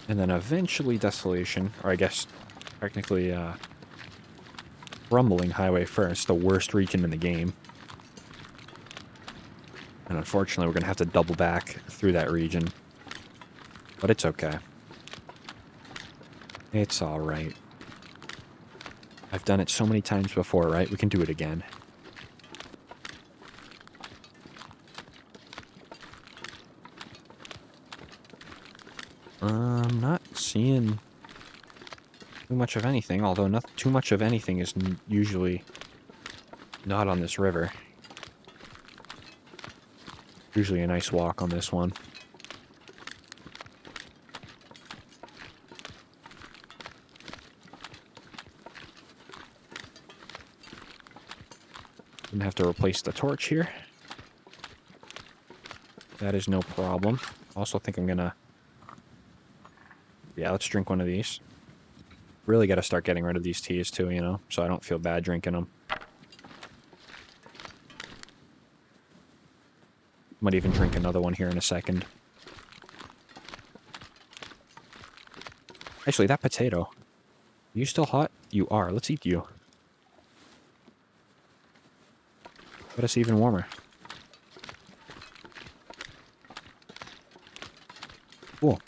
And then eventually Desolation, or I guess technically Rumbling Highway first, the worst region in the game. And unfortunately we're going to have to double back through that region. But it's okay. It's alright. I've done it so many times before, right? We can do it again. I'm not seeing too much of anything, although not too much of anything is usually not on this river. Usually a nice walk on this one. Gonna have to replace the torch here. That is no problem. Also think I'm gonna Yeah, let's drink one of these. Really got to start getting rid of these teas too, you know, so I don't feel bad drinking them. Might even drink another one here in a second. Actually, that potato. Are you still hot? You are. Let's eat you. Get us even warmer. Cool.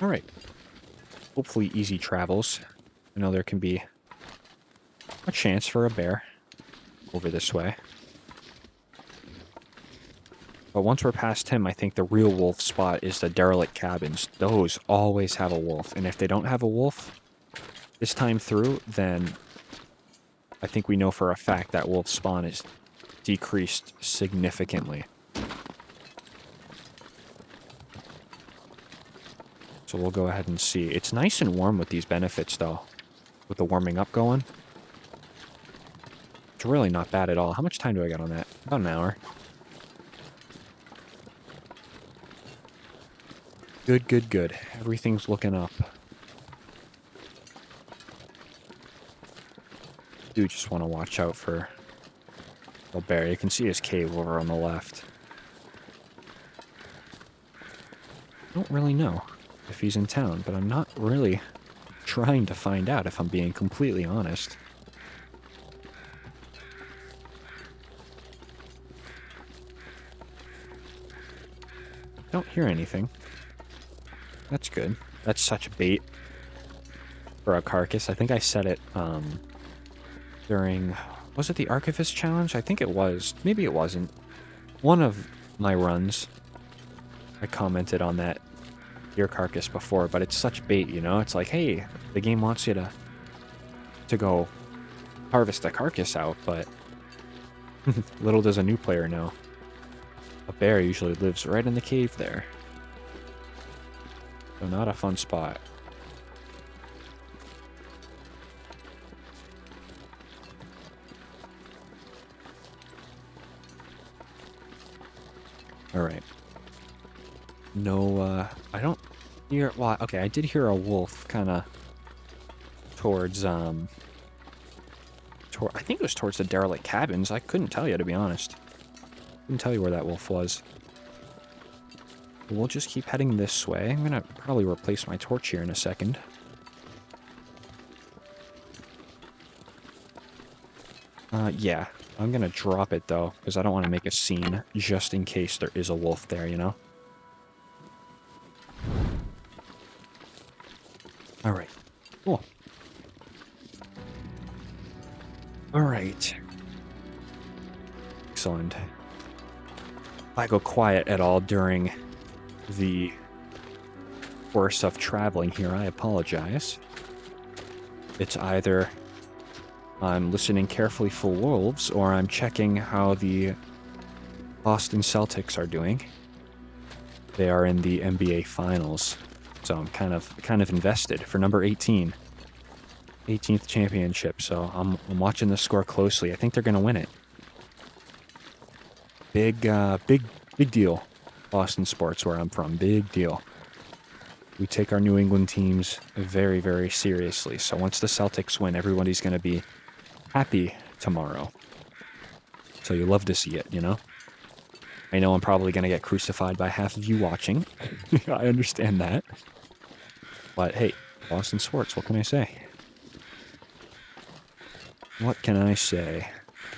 Alright. Hopefully easy travels. I know there can be a chance for a bear over this way. But once we're past him, I think the real wolf spot is the derelict cabins. Those always have a wolf. And if they don't have a wolf this time through, then I think we know for a fact that wolf spawn is decreased significantly. So we'll go ahead and see. It's nice and warm with these benefits, though. With the warming up going. It's really not bad at all. How much time do I got on that? About an hour. Good, good, good. Everything's looking up. Do just want to watch out for the bear. You can see his cave over on the left. Don't really know if he's in town, but I'm not really trying to find out, if I'm being completely honest. Don't hear anything. That's good. That's such bait for a carcass. I think I said it during... Was it the Archivist Challenge? I think it was. Maybe it wasn't. One of my runs, I commented on that deer carcass before, but it's such bait, you know? It's like, hey, the game wants you to go harvest a carcass out, but little does a new player know. A bear usually lives right in the cave there. So not a fun spot. Alright. No, I don't hear... Well, okay, I did hear a wolf kind of towards, I think it was towards the derelict cabins. I couldn't tell you, to be honest. Couldn't tell you where that wolf was. We'll just keep heading this way. I'm gonna probably replace my torch here in a second. Yeah. I'm gonna drop it, though, because I don't want to make a scene, just in case there is a wolf there, you know? Alright. Cool. Alright. Excellent. If I go quiet at all during the course of traveling here, I apologize. It's either I'm listening carefully for wolves, or I'm checking how the Boston Celtics are doing. They are in the NBA Finals, so I'm kind of invested for number 18. 18th championship, so I'm watching the score closely. I think they're going to win it. Big deal. Boston sports, where I'm from. Big deal. We take our New England teams very, very seriously. So once the Celtics win, everybody's going to be happy tomorrow. So you love to see it, you know? I know I'm probably going to get crucified by half of you watching. I understand that. But hey, Boston sports, what can I say? What can I say?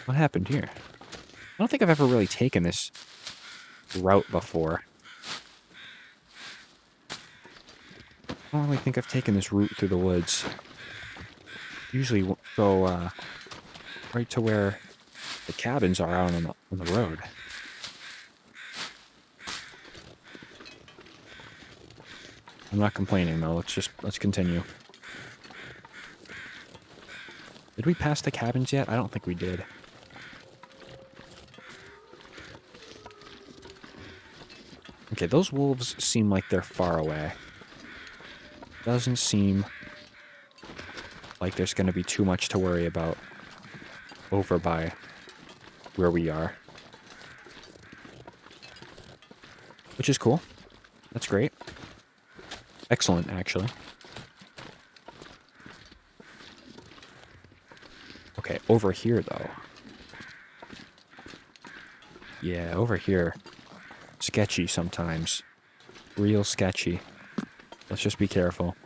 What happened here? I don't think I've ever really taken this route before. I don't really think I've taken this route through the woods. Usually go right to where the cabins are out on the road. I'm not complaining though. Let's continue. Did we pass the cabins yet? I don't think we did. Okay, those wolves seem like they're far away. Doesn't seem like there's going to be too much to worry about over by where we are. Which is cool. That's great. Excellent, actually. Okay, over here, though. Yeah, over here. Sketchy sometimes. Real sketchy. Let's just be careful.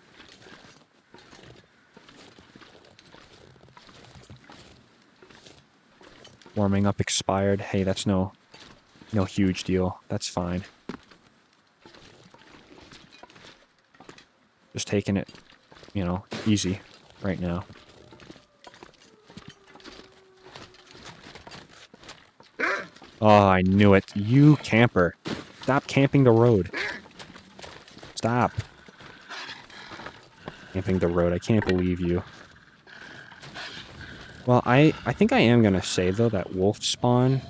Warming up expired. Hey, that's no huge deal. That's fine. Just taking it, easy right now. Oh, I knew it. You camper. Stop camping the road. Stop. Camping the road. I can't believe you. Well, I think I am going to say, though, that wolf spawn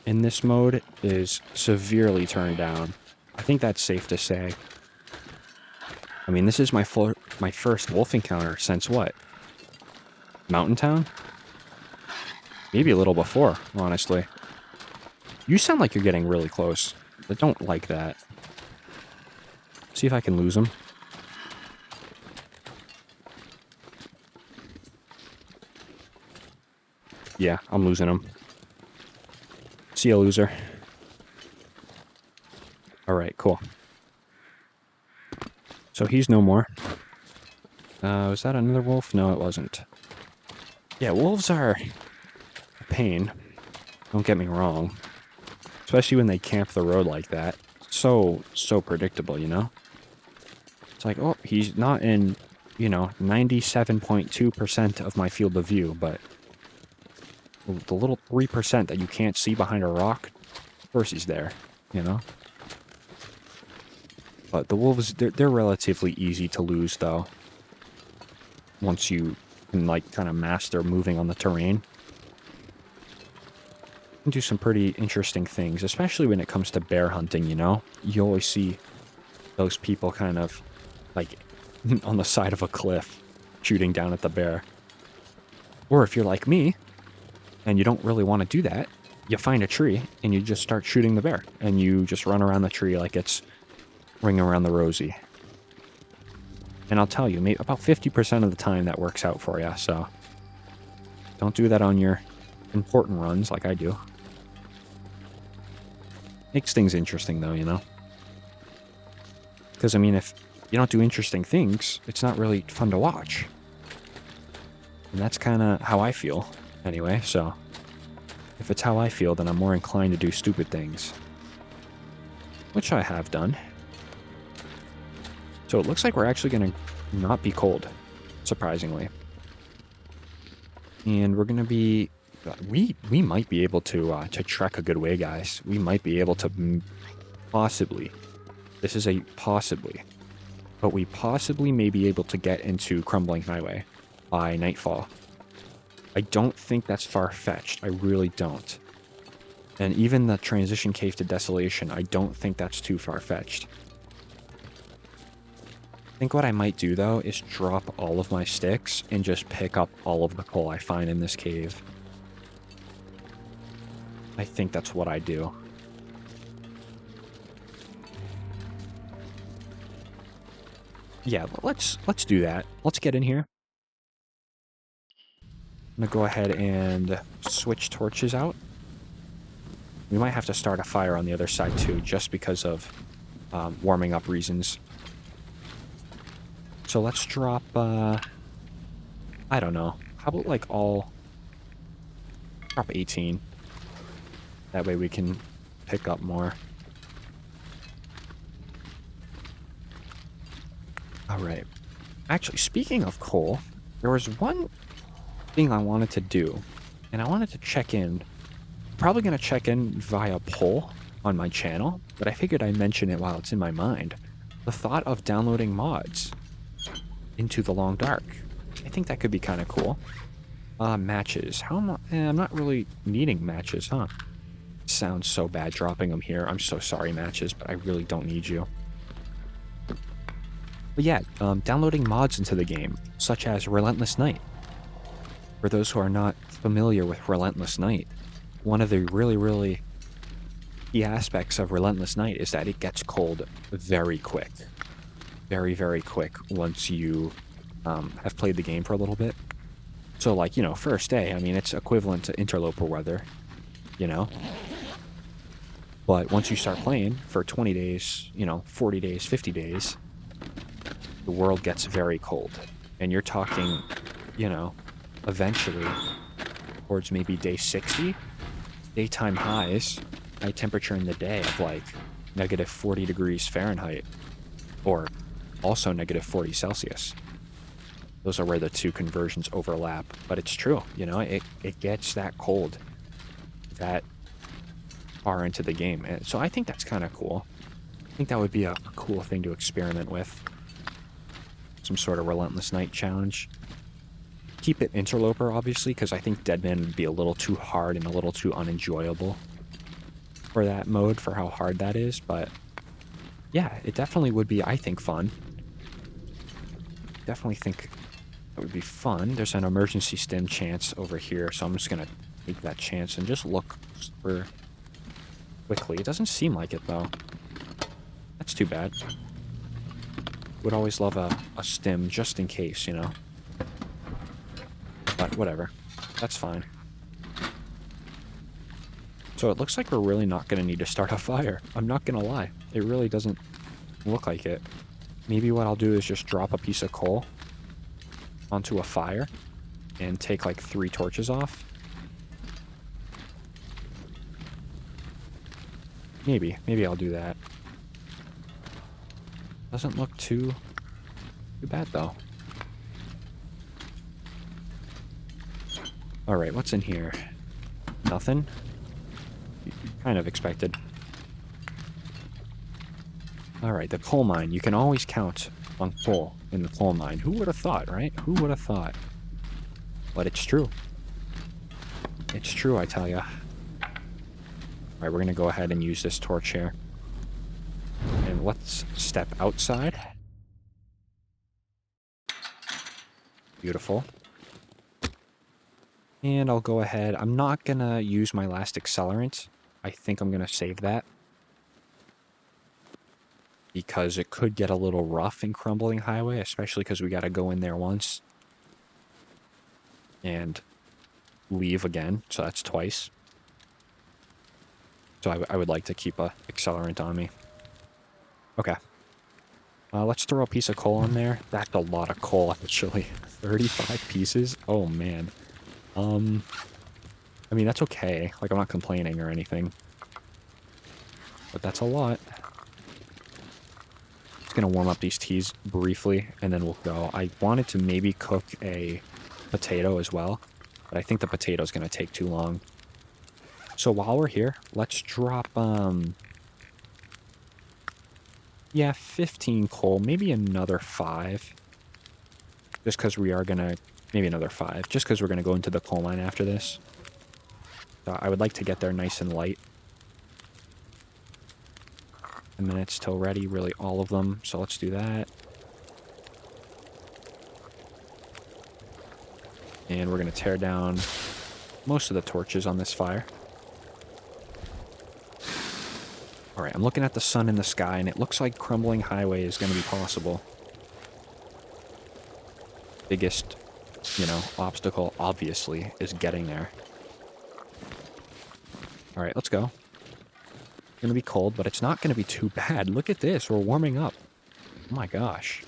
in this mode is severely turned down. I think that's safe to say. I mean, this is my first wolf encounter since what? Mountain Town? Maybe a little before, honestly. You sound like you're getting really close. I don't like that. See if I can lose him. Yeah, I'm losing him. See ya, loser. Alright, cool. So he's no more. Was that another wolf? No, it wasn't. Yeah, wolves are a pain. Don't get me wrong. Especially when they camp the road like that. So predictable, you know? It's like, oh, he's not in, 97.2% of my field of view, but the little 3% that you can't see behind a rock, of course he's there, you know? But the wolves, they're relatively easy to lose, though. Once you can, kind of master moving on the terrain. You can do some pretty interesting things, especially when it comes to bear hunting, you know? You always see those people kind of, on the side of a cliff, shooting down at the bear. Or if you're like me, and you don't really want to do that, you find a tree, and you just start shooting the bear. And you just run around the tree like it's Ring Around the Rosie. And I'll tell you, maybe about 50% of the time that works out for you, so don't do that on your important runs like I do. Makes things interesting, though, you know? Because, I mean, if you don't do interesting things, it's not really fun to watch. And that's kind of how I feel, anyway, so if it's how I feel, then I'm more inclined to do stupid things. Which I have done. So it looks like we're actually going to not be cold, surprisingly. And we're going to be... We might be able to trek a good way, guys. We might be able to possibly... This is a possibly. But we possibly may be able to get into Crumbling Highway by nightfall. I don't think that's far-fetched. I really don't. And even the Transition Cave to Desolation, I don't think that's too far-fetched. I think what I might do, though, is drop all of my sticks and just pick up all of the coal I find in this cave. I think that's what I do. Yeah, let's do that. Let's get in here. I'm gonna go ahead and switch torches out. We might have to start a fire on the other side, too, just because of warming up reasons. So let's drop, I don't know. How about, drop 18. That way we can pick up more. Alright. Actually, speaking of coal, there was one thing I wanted to do, and I wanted to check in. Probably going to check in via poll on my channel, but I figured I'd mention it while it's in my mind. The thought of downloading mods into the Long Dark. I think that could be kind of cool. Matches. How am I? I'm not really needing matches, huh? Sounds so bad dropping them here. I'm so sorry, matches, but I really don't need you. But yeah, downloading mods into the game, such as Relentless Night. For those who are not familiar with Relentless Night, one of the really, really key aspects of Relentless Night is that it gets cold very quick. Very, very quick once you have played the game for a little bit. So, like, first day, I mean, it's equivalent to interloper weather, you know? But once you start playing for 20 days, 40 days, 50 days, the world gets very cold. And you're talking, eventually, towards maybe day 60, daytime highs, high temperature in the day of like negative 40 degrees Fahrenheit, or also negative 40 Celsius. Those are where the two conversions overlap. But it's true, it gets that cold that far into the game. And so I think that's kind of cool. I think that would be a cool thing to experiment with. Some sort of Relentless Night challenge. Keep it interloper, obviously, because I think Deadman would be a little too hard and a little too unenjoyable for that mode, for how hard that is. But yeah, it definitely would be, I think, fun. Definitely think it would be fun. There's an emergency stim chance over here, so I'm just going to take that chance and just look for quickly. It doesn't seem like it, though. That's too bad. Would always love a stim just in case, But whatever. That's fine. So it looks like we're really not going to need to start a fire. I'm not going to lie. It really doesn't look like it. Maybe what I'll do is just drop a piece of coal onto a fire and take like 3 torches off. Maybe I'll do that. Doesn't look too bad though. Alright, what's in here? Nothing? Kind of expected. Alright, the coal mine. You can always count on coal in the coal mine. Who would have thought, right? Who would have thought? But it's true. It's true, I tell ya. Alright, we're gonna go ahead and use this torch here. And let's step outside. Beautiful. And I'll go ahead. I'm not gonna use my last accelerant. I think I'm gonna save that. Because it could get a little rough in Crumbling Highway, especially because we gotta go in there once. And leave again, so that's twice. So I would like to keep a accelerant on me. Okay. Let's throw a piece of coal in there. That's a lot of coal, actually. 35 pieces? Oh, man. I mean, that's okay. Like, I'm not complaining or anything. But that's a lot. Just gonna warm up these teas briefly, and then we'll go. I wanted to maybe cook a potato as well, but I think the potato's gonna take too long. So while we're here, let's drop, yeah, 15 coal, maybe another 5. Just because we are gonna, maybe another 5, just because we're gonna go into the coal mine after this. So I would like to get there nice and light. 10 minutes till ready, really all of them, so let's do that. And we're gonna tear down most of the torches on this fire. Alright, I'm looking at the sun in the sky, and it looks like Crumbling Highway is going to be possible. Biggest, obstacle, obviously, is getting there. Alright, let's go. It's going to be cold, but it's not going to be too bad. Look at this, we're warming up. Oh my gosh.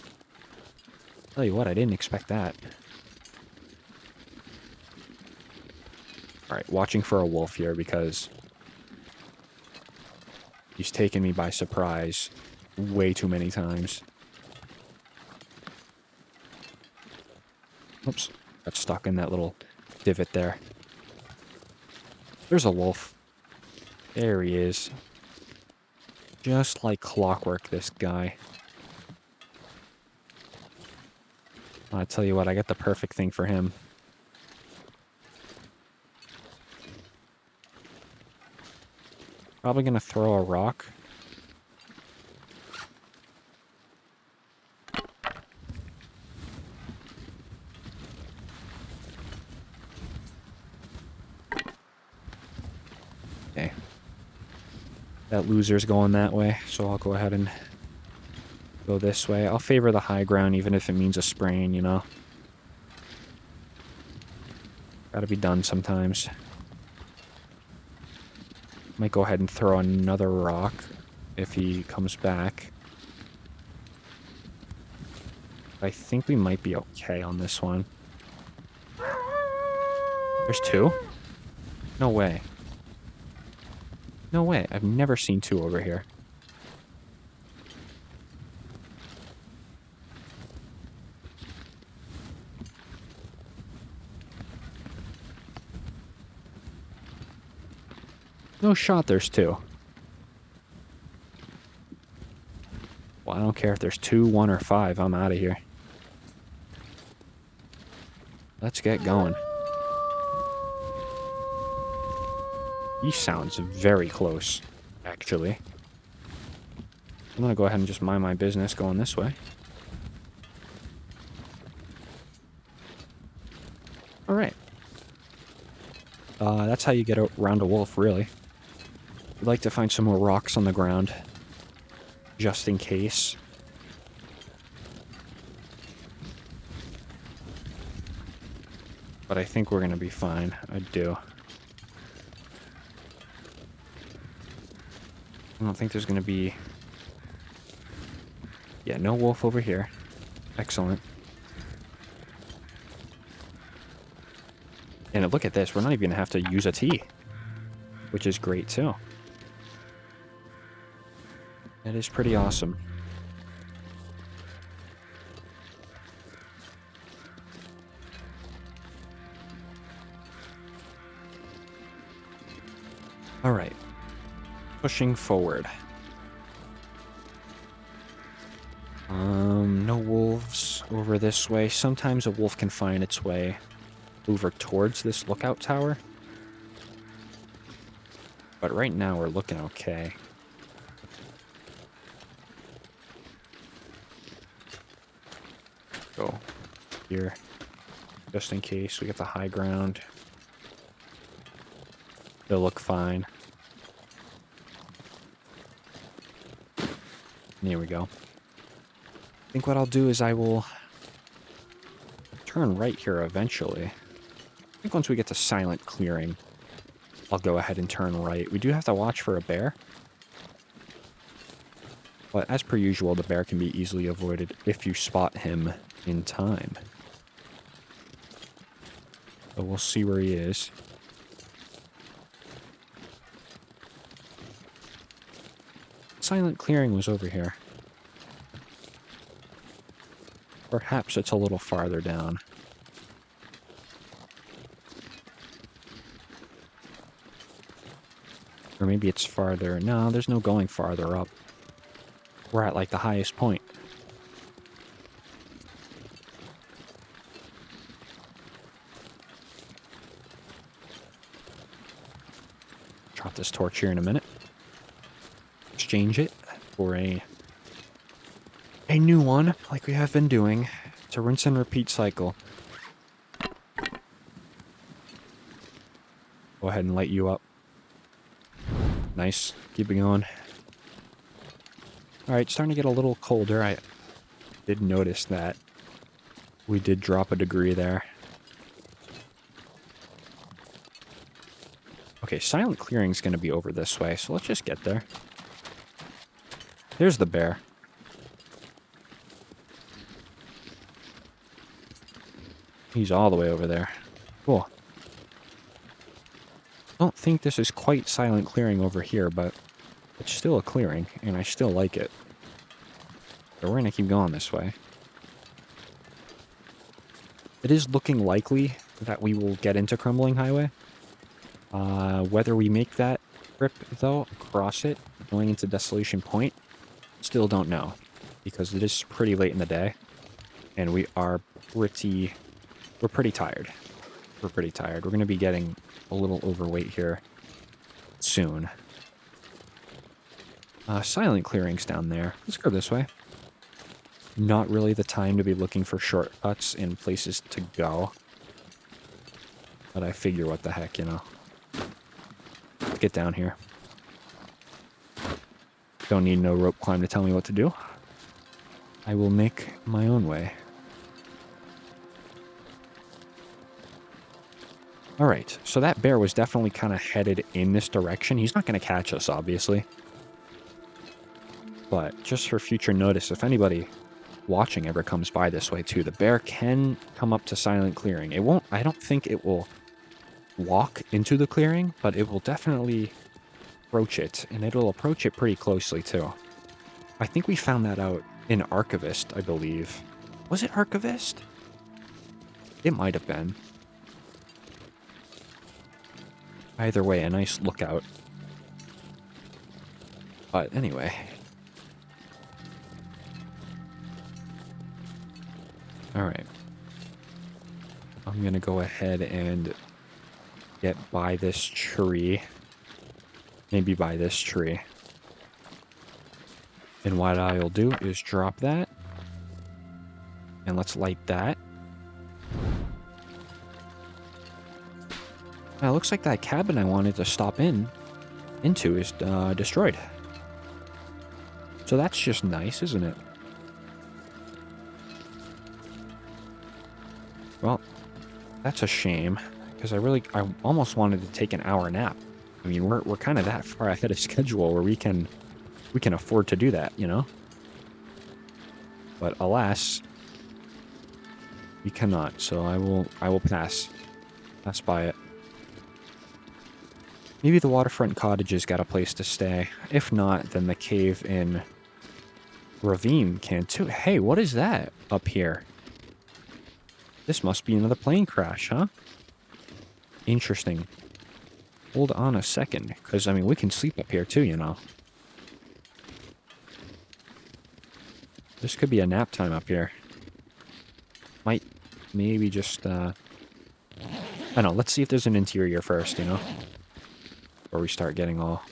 Tell you what, I didn't expect that. Alright, watching for a wolf here, because he's taken me by surprise way too many times. Oops. Got stuck in that little divot there. There's a wolf. There he is. Just like clockwork, this guy. I tell you what, I got the perfect thing for him. Probably gonna throw a rock. Okay. That loser's going that way, so I'll go ahead and go this way. I'll favor the high ground, even if it means a sprain, you know? Gotta be done sometimes. Might go ahead and throw another rock if he comes back. I think we might be okay on this one. There's two? No way. No way. I've never seen two over here. No shot there's two. Well, I don't care if there's 2, 1, or 5. I'm out of here. Let's get going. He sounds very close, actually. I'm gonna go ahead and just mind my business going this way. Alright. That's how you get around a wolf, really. You'd like to find some more rocks on the ground, just in case. But I think we're gonna be fine. I do. I don't think there's gonna be... Yeah, no wolf over here. Excellent. And look at this, we're not even gonna have to use a T, which is great too. That is pretty awesome. All right, pushing forward. No wolves over this way. Sometimes a wolf can find its way over towards this lookout tower. But right now we're looking okay. Go here, just in case we get the high ground. They'll look fine. There we go. I think what I'll do is I will turn right here eventually. I think once we get to silent clearing, I'll go ahead and turn right. We do have to watch for a bear. But as per usual, the bear can be easily avoided if you spot him in time. So we'll see where he is. Silent clearing was over here. Perhaps it's a little farther down. Or maybe it's farther... No, there's no going farther up. We're at, like, the highest point. Drop this torch here in a minute. Exchange it for a new one, like we have been doing. It's a rinse and repeat cycle. Go ahead and light you up. Nice. Keep it going. Alright, starting to get a little colder. I did notice that. We did drop a degree there. Okay, silent clearing's going to be over this way, so let's just get there. There's the bear. He's all the way over there. Cool. Don't think this is quite silent clearing over here, but it's still a clearing, and I still like it. So we're going to keep going this way. It is looking likely that we will get into Crumbling Highway. Whether we make that trip, though, across it, going into Desolation Point, still don't know. Because it is pretty late in the day, and we are pretty... We're pretty tired. We're pretty tired. We're going to be getting a little overweight here soon. Silent clearings down there. Let's go this way. Not really the time to be looking for shortcuts and places to go. But I figure what the heck, you know. Let's get down here. Don't need no rope climb to tell me what to do. I will make my own way. All right, so that bear was definitely kind of headed in this direction. He's not going to catch us, obviously. But just for future notice, if anybody watching ever comes by this way too, the bear can come up to Silent Clearing. It won't, I don't think it will walk into the clearing, but it will definitely approach it, and it'll approach it pretty closely too. I think we found that out in Archivist, I believe. Was it Archivist? It might have been. Either way, a nice lookout. But anyway. Alright. I'm gonna go ahead and get by this tree. Maybe by this tree. And what I'll do is drop that. And let's light that. Now, it looks like that cabin I wanted to stop into is destroyed. So that's just nice, isn't it? Well, that's a shame, because I almost wanted to take an hour nap. I mean, we're kind of that far ahead of schedule where we can afford to do that, you know? But alas, we cannot. So I will pass by it. Maybe the waterfront cottages got a place to stay. If not, then the cave in Ravine can too. Hey, what is that up here? This must be another plane crash, huh? Interesting. Hold on a second, because, I mean, we can sleep up here too, you know. This could be a nap time up here. Might, maybe just, I don't know, let's see if there's an interior first, you know? Before we start getting all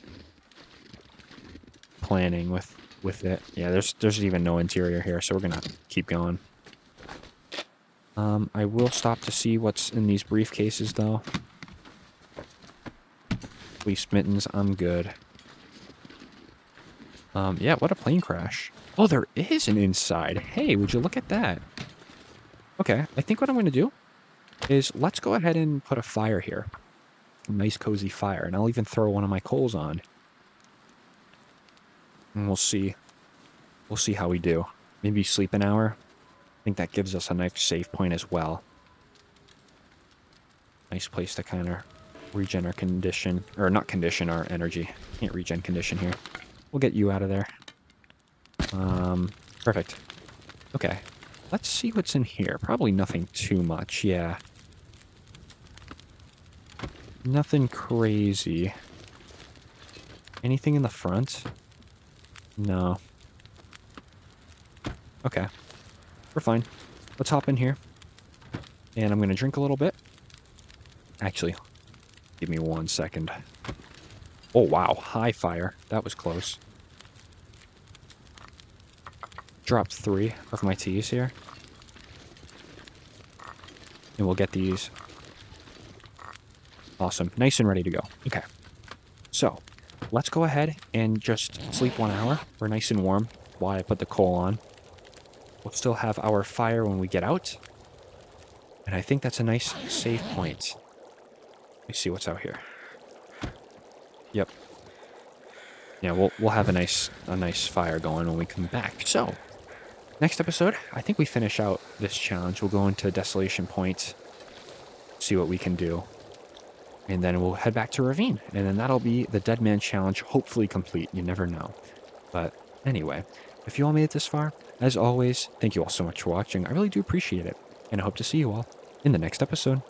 planning with it. Yeah, there's even no interior here, so we're gonna keep going. I will stop to see what's in these briefcases, though. Police mittens, I'm good. Yeah, what a plane crash. Oh, there is an inside. Hey, would you look at that? Okay, I think what I'm going to do is let's go ahead and put a fire here. A nice cozy fire, and I'll even throw one of my coals on. And we'll see. We'll see how we do. Maybe sleep an hour. I think that gives us a nice save point as well. Nice place to kind of regen our condition. Or not condition, our energy. Can't regen condition here. We'll get you out of there. Perfect. Okay. Let's see what's in here. Probably nothing too much, yeah. Nothing crazy. Anything in the front? No. Okay. We're fine. Let's hop in here. And I'm going to drink a little bit. Actually, give me 1 second. Oh, wow. High fire. That was close. Dropped 3 of my teas here. And we'll get these. Awesome. Nice and ready to go. Okay. So, let's go ahead and just sleep 1 hour. We're nice and warm while I put the coal on. We'll still have our fire when we get out. And I think that's a nice save point. Let me see what's out here. Yep. Yeah, we'll have a nice fire going when we come back. So, next episode, I think we finish out this challenge. We'll go into Desolation Point, see what we can do. And then we'll head back to Ravine. And then that'll be the Dead Man Challenge, hopefully complete. You never know. But anyway, if you all made it this far, as always, thank you all so much for watching. I really do appreciate it. And I hope to see you all in the next episode.